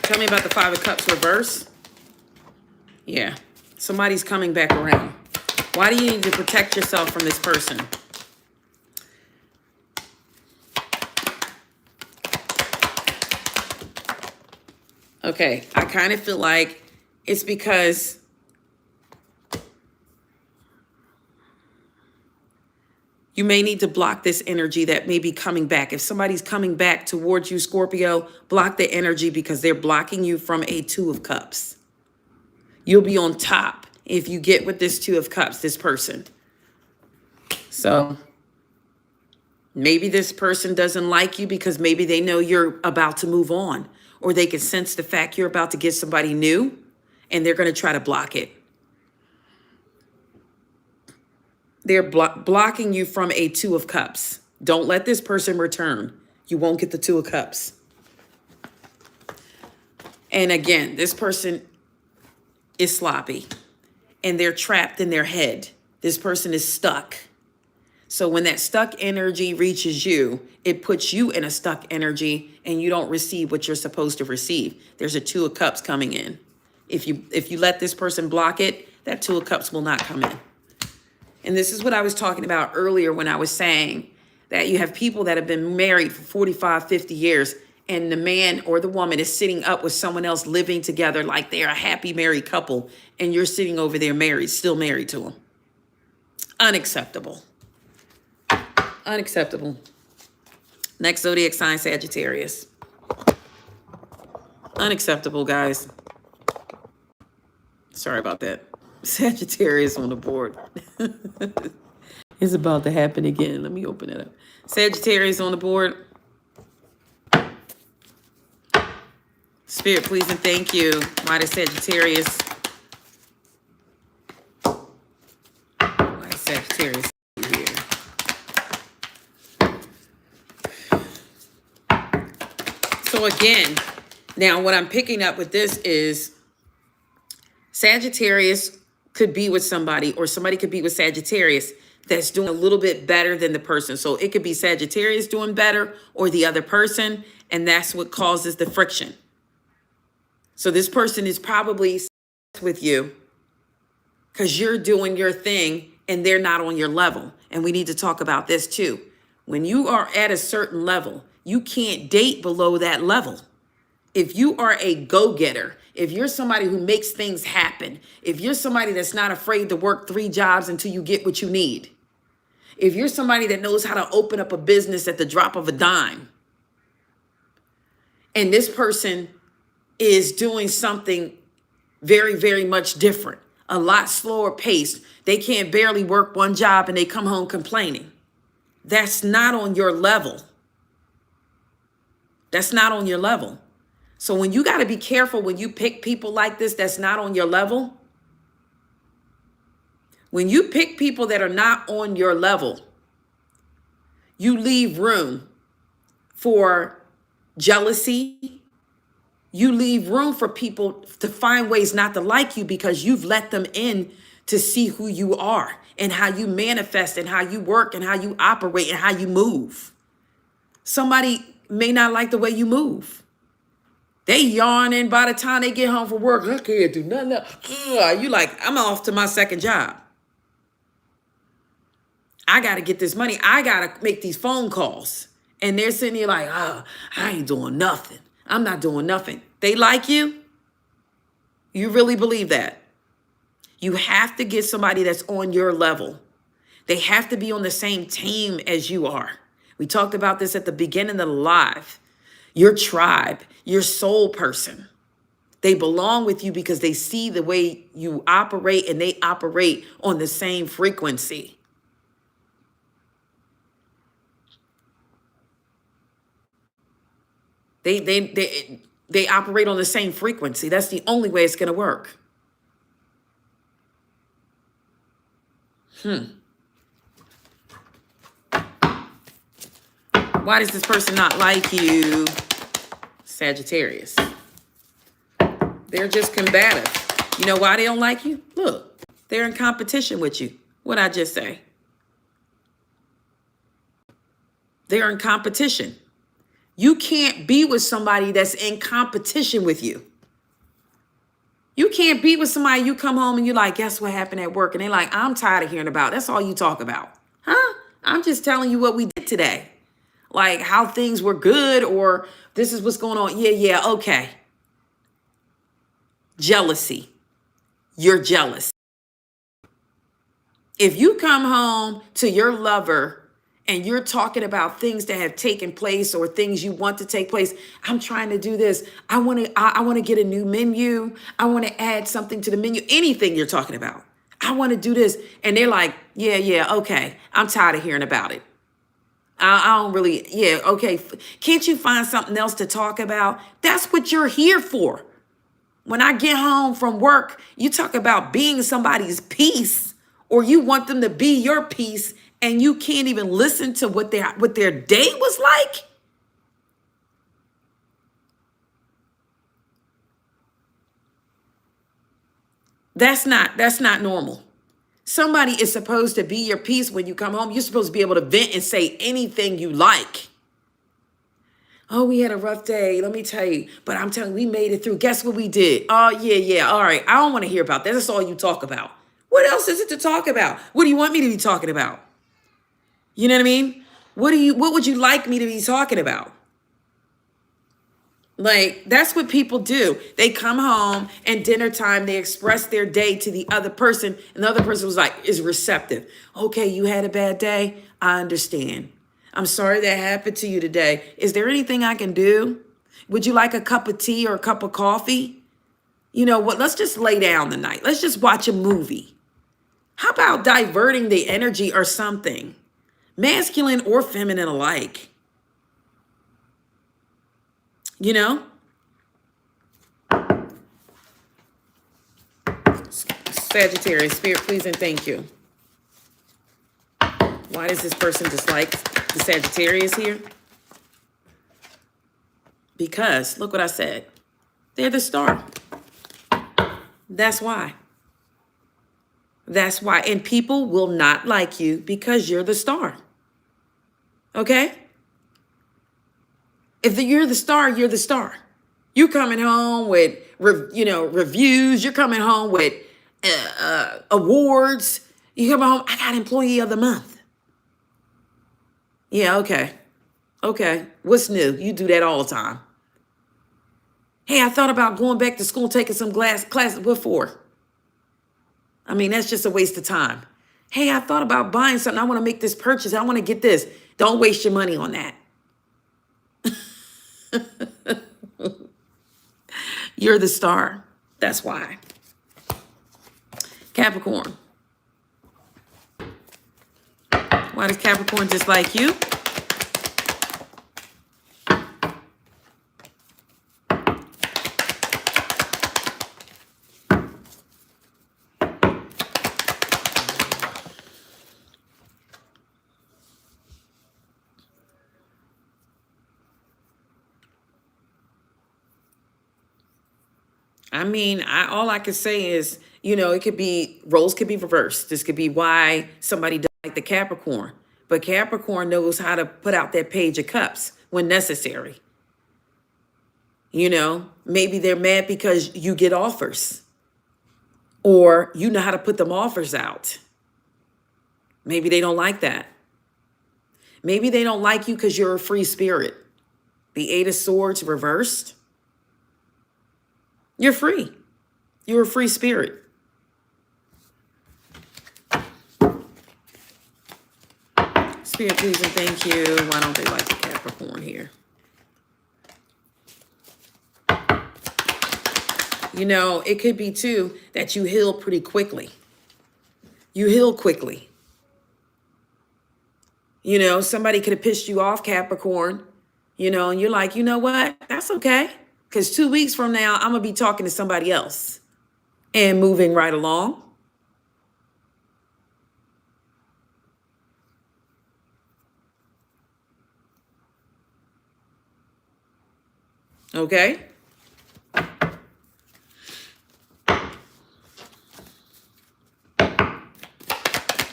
Tell me about the Five of Cups reverse. Yeah, somebody's coming back around. Why do you need to protect yourself from this person? Okay, I kind of feel like it's because you may need to block this energy that may be coming back. If somebody's coming back towards you, Scorpio, block the energy because they're blocking you from a Two of Cups. You'll be on top if you get with this Two of Cups, this person. So maybe this person doesn't like you because maybe they know you're about to move on, or they can sense the fact you're about to get somebody new and they're going to try to block it. They're blocking you from a Two of Cups. Don't let this person return. You won't get the Two of Cups. And again, this person is sloppy and they're trapped in their head. This person is stuck. So when that stuck energy reaches you, it puts you in a stuck energy and you don't receive what you're supposed to receive. There's a Two of Cups coming in. If you let this person block it, that Two of Cups will not come in. And this is what I was talking about earlier when I was saying that you have people that have been married for 45, 50 years, and the man or the woman is sitting up with someone else living together like they're a happy married couple, and you're sitting over there married, still married to them. Unacceptable. Unacceptable. Next zodiac sign, Sagittarius. Unacceptable, guys. Sorry about that. Sagittarius on the board. It's about to happen again. Let me open it up. Sagittarius on the board. Spirit, please and thank you. Why does Sagittarius? Why is Sagittarius here? So again, now what I'm picking up with this is Sagittarius could be with somebody, or somebody could be with Sagittarius that's doing a little bit better than the person. So it could be Sagittarius doing better or the other person, and that's what causes the friction. So this person is probably with you because you're doing your thing and they're not on your level. And we need to talk about this too. When you are at a certain level, you can't date below that level. If you are a go-getter, if you're somebody who makes things happen, if you're somebody that's not afraid to work 3 jobs until you get what you need, if you're somebody that knows how to open up a business at the drop of a dime, and this person is doing something very, very much different, a lot slower paced, they can't barely work 1 job and they come home complaining. That's not on your level. That's not on your level. So when you got to be careful when you pick people like this, that's not on your level. When you pick people that are not on your level, you leave room for jealousy. You leave room for people to find ways not to like you because you've let them in to see who you are and how you manifest and how you work and how you operate and how you move. Somebody may not like the way you move. They yarning by the time they get home from work. I can't do nothing else. You like, I'm off to my second job. I got to get this money. I got to make these phone calls. And they're sitting here like, I ain't doing nothing. I'm not doing nothing. They like you? You really believe that? You have to get somebody that's on your level. They have to be on the same team as you are. We talked about this at the beginning of the live. Your tribe, your soul person. They belong with you because they see the way you operate and they operate on the same frequency. They operate on the same frequency. That's the only way it's going to work. Why does this person not like you? Sagittarius. They're just combative. You know why they don't like you? Look, they're in competition with you. What'd I just say? They're in competition. You can't be with somebody that's in competition with you. You can't be with somebody, you come home and you're like, guess what happened at work? And they're like, I'm tired of hearing about it. That's all you talk about. Huh? I'm just telling you what we did today. Like how things were good or this is what's going on. Yeah, okay. Jealousy. You're jealous. If you come home to your lover and you're talking about things that have taken place or things you want to take place, I'm trying to do this. I want to get a new menu. I want to add something to the menu. Anything you're talking about. I want to do this. And they're like, yeah, okay. I'm tired of hearing about it. I don't really, okay. Can't you find something else to talk about? That's what you're here for. When I get home from work, you talk about being somebody's peace or you want them to be your peace and you can't even listen to what their day was like. That's not normal. Somebody is supposed to be your peace when you come home. You're supposed to be able to vent and say anything you like. Oh, we had a rough day. Let me tell you. But I'm telling you, we made it through. Guess what we did? Oh, yeah. All right. I don't want to hear about that. That's all you talk about. What else is it to talk about? What do you want me to be talking about? You know what I mean? What would you like me to be talking about? Like, that's what people do. They come home and dinner time, they express their day to the other person, and the other person is receptive. Okay, you had a bad day? I understand. I'm sorry that happened to you today. Is there anything I can do? Would you like a cup of tea or a cup of coffee? You know what? Let's just lay down tonight. Let's just watch a movie. How about diverting the energy or something? Masculine or feminine alike. You know? Sagittarius, spirit, please and thank you. Why does this person dislike the Sagittarius here? Because, look what I said. They're the star. That's why. That's why. And people will not like you because you're the star. Okay? If you're the star, you're the star. You're coming home with, reviews. You're coming home with awards. You come home, I got Employee of the Month. Yeah, okay. Okay. What's new? You do that all the time. Hey, I thought about going back to school, taking some classes. What for? I mean, that's just a waste of time. Hey, I thought about buying something. I want to make this purchase. I want to get this. Don't waste your money on that. You're the star. That's why. Capricorn. Why does Capricorn dislike you? I mean, all I can say is, it could be, roles could be reversed. This could be why somebody doesn't like the Capricorn. But Capricorn knows how to put out that Page of Cups when necessary. Maybe they're mad because you get offers. Or you know how to put them offers out. Maybe they don't like that. Maybe they don't like you because you're a free spirit. The Eight of Swords reversed. You're free. You're a free spirit. Spirit, please and thank you. Why don't they like the Capricorn here? It could be too that you heal pretty quickly. You heal quickly. Somebody could have pissed you off, Capricorn, and you're like, you know what? That's okay. Because 2 weeks from now, I'm going to be talking to somebody else and moving right along. Okay?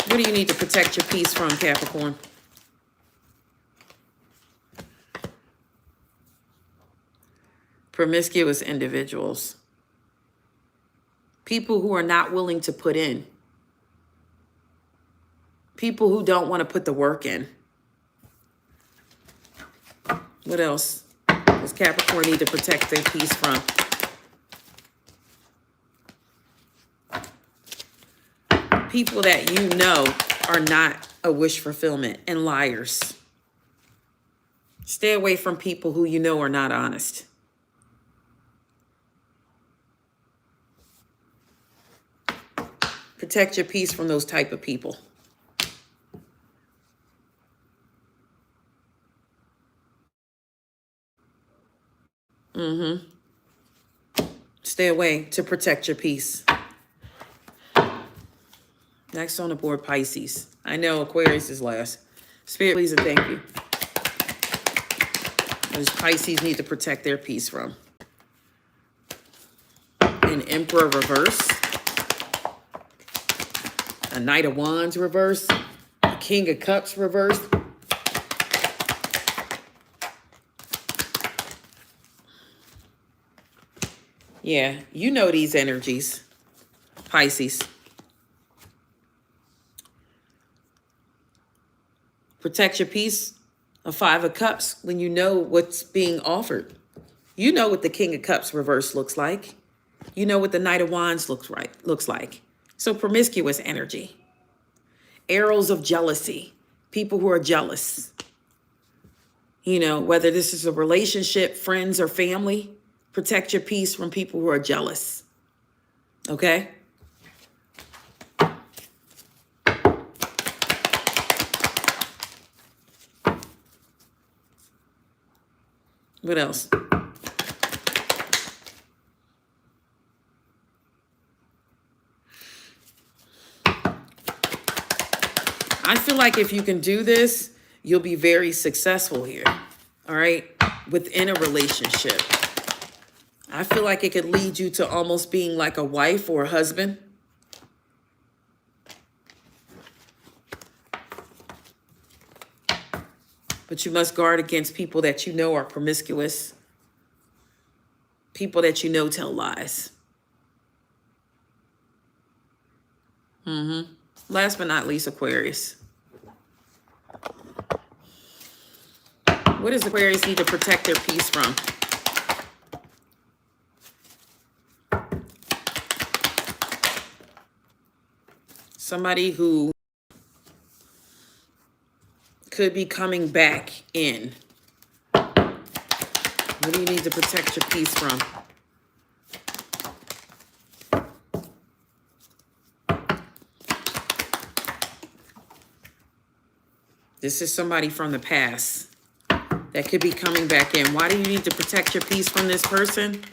What do you need to protect your peace from, Capricorn? Promiscuous individuals. People who are not willing to put in. People who don't want to put the work in. What else does Capricorn need to protect their peace from? People that are not a wish fulfillment and liars. Stay away from people who are not honest. Protect your peace from those type of people. Stay away to protect your peace. Next on the board, Pisces. I know Aquarius is last. Spirit, please and thank you. What does Pisces need to protect their peace from? An Emperor reverse. A Knight of Wands reverse. A King of Cups reverse. Yeah, you know these energies, Pisces. Protect your peace, a Five of Cups, when you know what's being offered. You know what the King of Cups reverse looks like. You know what the Knight of Wands looks like. So promiscuous energy. Arrows of jealousy. People who are jealous. You know, whether this is a relationship, friends, or family, protect your peace from people who are jealous. Okay? What else? I feel like if you can do this, you'll be very successful here. All right? Within a relationship. I feel like it could lead you to almost being like a wife or a husband. But you must guard against people that you know are promiscuous. People that you know tell lies. Last but not least, Aquarius. What does Aquarius need to protect their peace from? Somebody who could be coming back in. What do you need to protect your peace from? This is somebody from the past that could be coming back in. Why do you need to protect your peace from this person?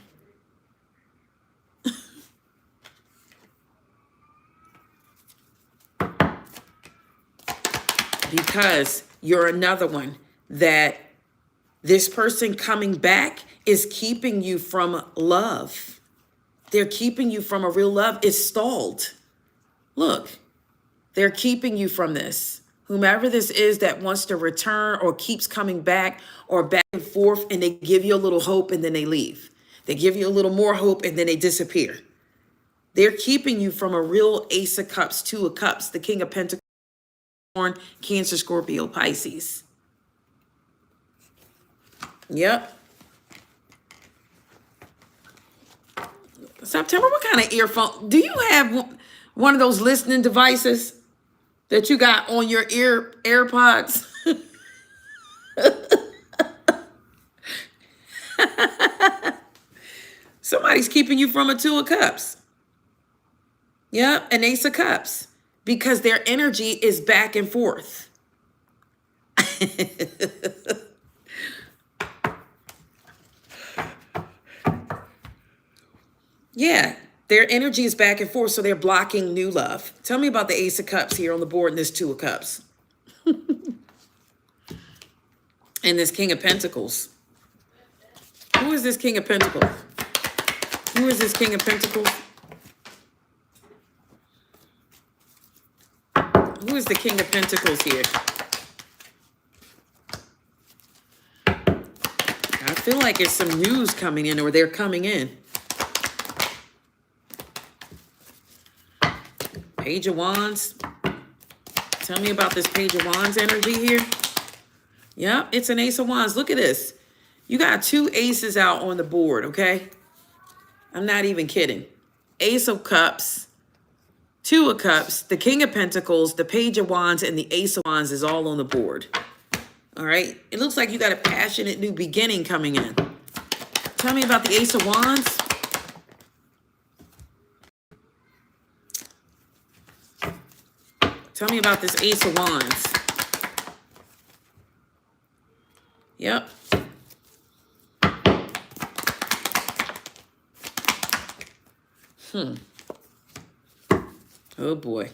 Because you're another one that this person coming back is keeping you from love. They're keeping you from a real love. It's stalled. Look, they're keeping you from this. Whomever this is that wants to return or keeps coming back or back and forth, and they give you a little hope and then they leave. They give you a little more hope and then they disappear. They're keeping you from a real Ace of Cups, Two of Cups, the King of Pentacles, Cancer, Scorpio, Pisces. Yep. September, what kind of earphone? Do you have one of those listening devices that you got on your AirPods? Somebody's keeping you from a Two of Cups. Yep, an Ace of Cups. Because their energy is back and forth. Yeah, their energy is back and forth, so they're blocking new love. Tell me about the Ace of Cups here on the board and this Two of Cups. And this King of Pentacles. Who is this King of Pentacles? Who is this King of Pentacles? Who is the King of Pentacles here? I feel like it's some news coming in, or they're coming in. Page of Wands. Tell me about this Page of Wands energy here. Yep, it's an Ace of Wands. Look at this. You got two aces out on the board, okay? I'm not even kidding. Ace of Cups, Two of Cups, the King of Pentacles, the Page of Wands, and the Ace of Wands is all on the board. All right? It looks like you got a passionate new beginning coming in. Tell me about the Ace of Wands. Tell me about this Ace of Wands. Yep. Oh boy.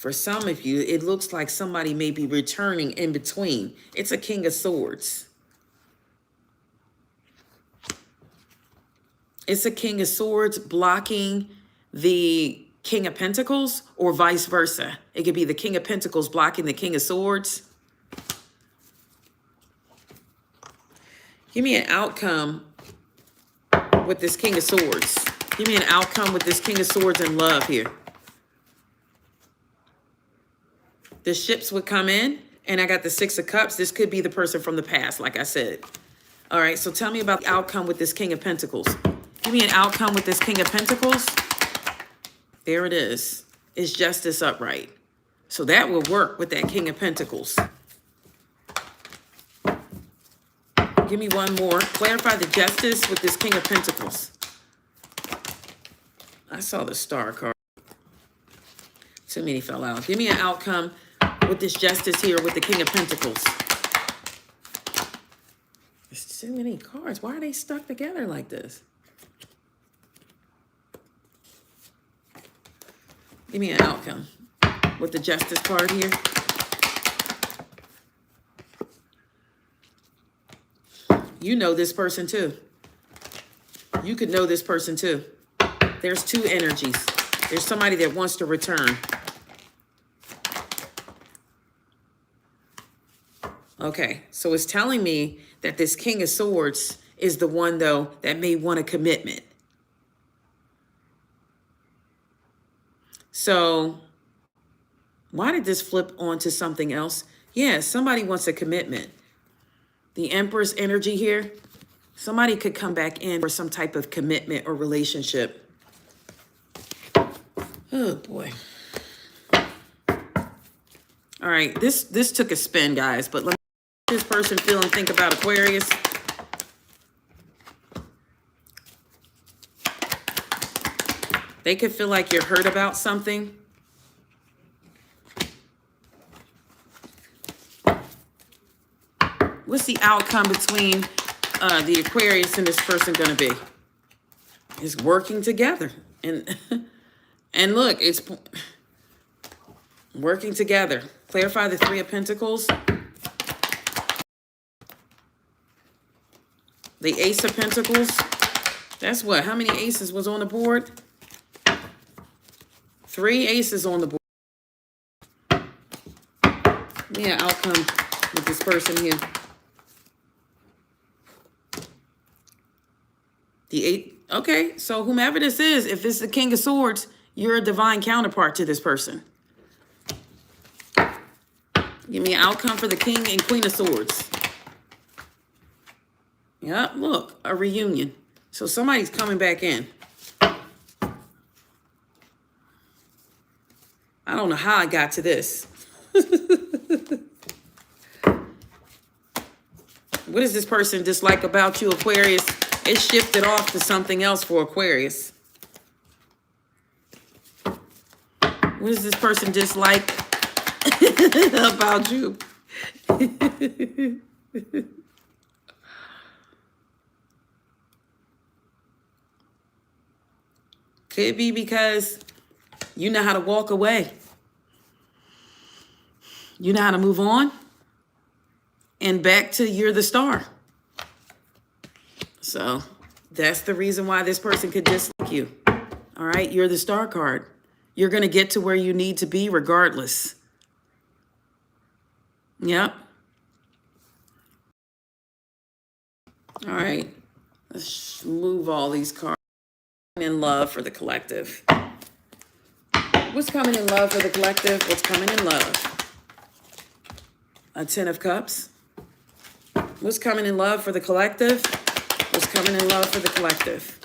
For some of you, it looks like somebody may be returning in between. It's a King of Swords. It's a King of Swords blocking the King of Pentacles, or vice versa. It could be the King of Pentacles blocking the King of Swords. Give me an outcome with this King of Swords. Give me an outcome with this King of Swords in love here. The ships would come in, and I got the Six of Cups. This could be the person from the past, like I said. All right, so tell me about the outcome with this King of Pentacles. Give me an outcome with this King of Pentacles. There it is. It's justice upright. So that will work with that King of Pentacles. Give me one more. Clarify the justice with this King of Pentacles. I saw the Star card. Too many fell out. Give me an outcome with this justice here with the King of Pentacles. There's too many cards. Why are they stuck together like this? Give me an outcome with the justice card here. You know this person too. You could know this person too. There's two energies. There's somebody that wants to return. Okay, so it's telling me that this King of Swords is the one, though, that may want a commitment. So why did this flip onto something else? Yeah, somebody wants a commitment. The Empress energy here. Somebody could come back in for some type of commitment or relationship. Oh, boy. All right, this took a spin, guys, but let me this person feel and think about Aquarius. They could feel like you're hurt about something. What's the outcome between the Aquarius and this person going to be? It's working together. And and look, it's working together. Clarify the Three of Pentacles. The Ace of Pentacles. That's what? How many aces was on the board? 3 aces on the board. Yeah, outcome with this person here. The 8. Okay, so whomever this is, if it's the King of Swords, you're a divine counterpart to this person. Give me an outcome for the King and Queen of Swords. Yep, look, a reunion. So somebody's coming back in. I don't know how I got to this. What does this person dislike about you, Aquarius? It shifted off to something else for Aquarius. What does this person dislike about you? Could be because you know how to walk away. You know how to move on. And back to you're the star. So that's the reason why this person could dislike you. All right, you're the star card. You're going to get to where you need to be regardless. Yep. All right, let's move all these cards. In love for the collective. What's coming in love for the collective? What's coming in love? A 10 of Cups. What's coming in love for the collective? What's coming in love for the collective?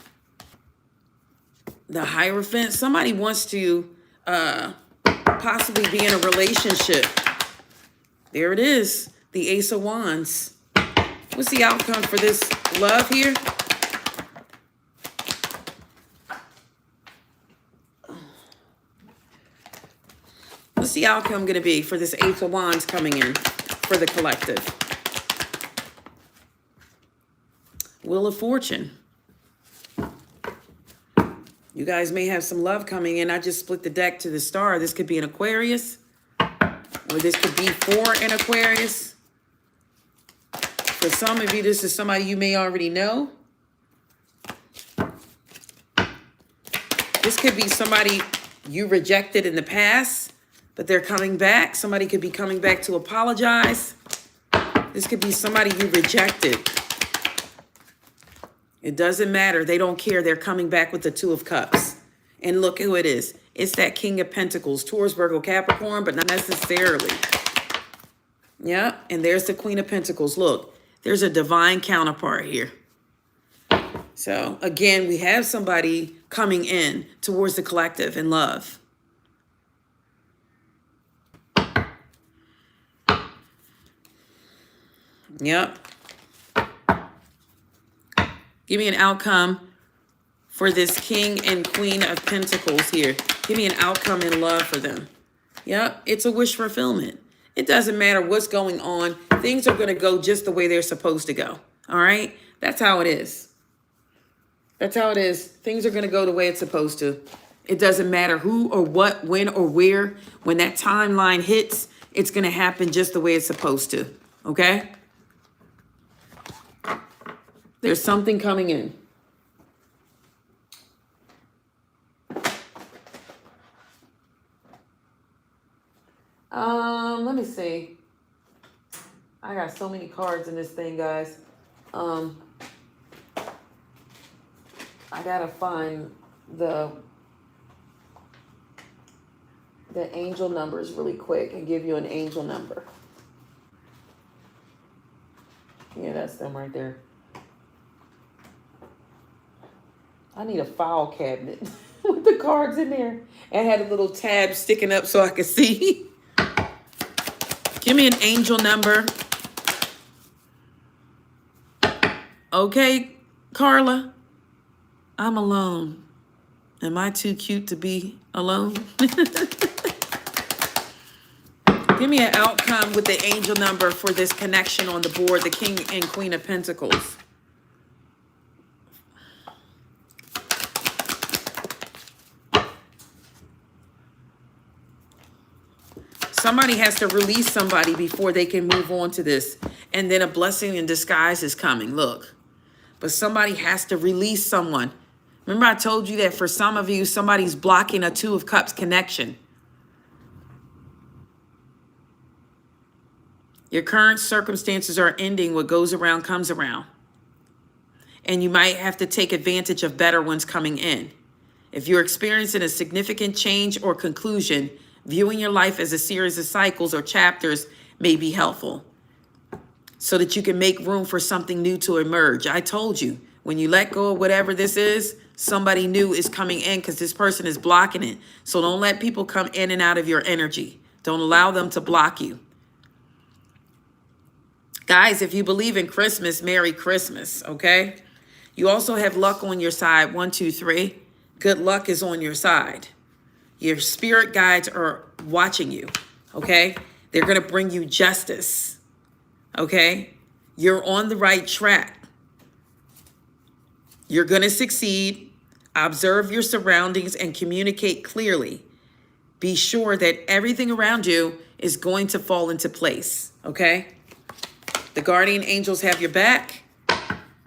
The Hierophant. Somebody wants to possibly be in a relationship. There it is. The Ace of Wands. What's the outcome for this love here? What's the outcome going to be for this Ace of Wands coming in for the collective? Wheel of Fortune. You guys may have some love coming in. I just split the deck to the star. This could be an Aquarius, or this could be for an Aquarius. For some of you, this is somebody you may already know. This could be somebody you rejected in the past, but they're coming back. Somebody could be coming back to apologize. This could be somebody you rejected. It doesn't matter. They don't care. They're coming back with the Two of Cups. And look who it is. It's that King of Pentacles, Taurus, Virgo, Capricorn, but not necessarily. Yeah, and there's the Queen of Pentacles. Look, there's a divine counterpart here. So, again, we have somebody coming in towards the collective in love. Yep. Give me an outcome for this King and Queen of Pentacles here. Give me an outcome in love for them. Yep, it's a wish fulfillment. It doesn't matter what's going on. Things are going to go just the way they're supposed to go. All right? That's how it is. That's how it is. Things are going to go the way it's supposed to. It doesn't matter who or what, when or where. When that timeline hits, it's going to happen just the way it's supposed to. Okay? There's something coming in. Let me see. I got so many cards in this thing, guys. I gotta find the angel numbers really quick and give you an angel number. Yeah, that's them right there. I need a file cabinet with the cards in there. And had a little tab sticking up so I could see. Give me an angel number. Okay, Carla. I'm alone. Am I too cute to be alone? Give me an outcome with the angel number for this connection on the board, the King and Queen of Pentacles. Somebody has to release somebody before they can move on to this. And then a blessing in disguise is coming. Look. But somebody has to release someone. Remember I told you that for some of you, somebody's blocking a Two of Cups connection. Your current circumstances are ending. What goes around comes around. And you might have to take advantage of better ones coming in. If you're experiencing a significant change or conclusion, viewing your life as a series of cycles or chapters may be helpful so that you can make room for something new to emerge. I told you, when you let go of whatever this is, somebody new is coming in because this person is blocking it. So don't let people come in and out of your energy. Don't allow them to block you. Guys, if you believe in Christmas, Merry Christmas, okay? You also have luck on your side. 1, 2, 3. Good luck is on your side. Your spirit guides are watching you, okay? They're going to bring you justice, okay? You're on the right track. You're going to succeed. Observe your surroundings and communicate clearly. Be sure that everything around you is going to fall into place, okay? The guardian angels have your back.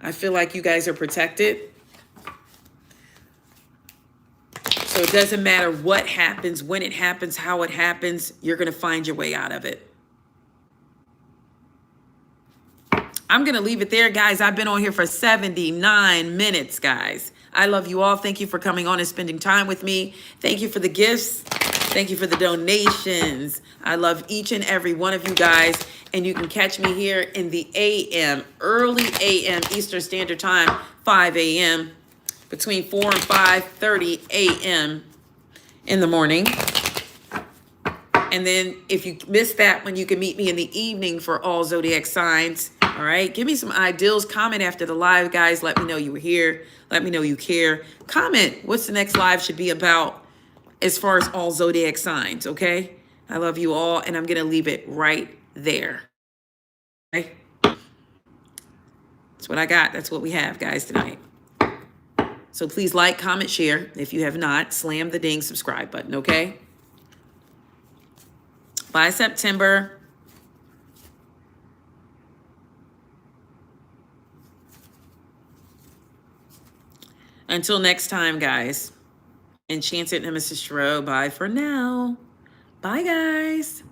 I feel like you guys are protected. So it doesn't matter what happens, when it happens, how it happens, you're going to find your way out of it. I'm going to leave it there, guys. I've been on here for 79 minutes, guys. I love you all. Thank you for coming on and spending time with me. Thank you for the gifts. Thank you for the donations. I love each and every one of you guys. And you can catch me here in the AM, early AM Eastern Standard Time, 5 a.m. between 4 and 5:30 a.m. in the morning. And then if you missed that one, you can meet me in the evening for all Zodiac signs. All right. Give me some ideals. Comment after the live, guys. Let me know you were here. Let me know you care. Comment what's the next live should be about as far as all Zodiac signs. Okay. I love you all. And I'm going to leave it right there. Okay. That's what I got. That's what we have, guys, tonight. So please like, comment, share. If you have not, slam the ding subscribe button, okay? By September. Until next time, guys. Enchanted Nemesis Tarot. Bye for now. Bye, guys.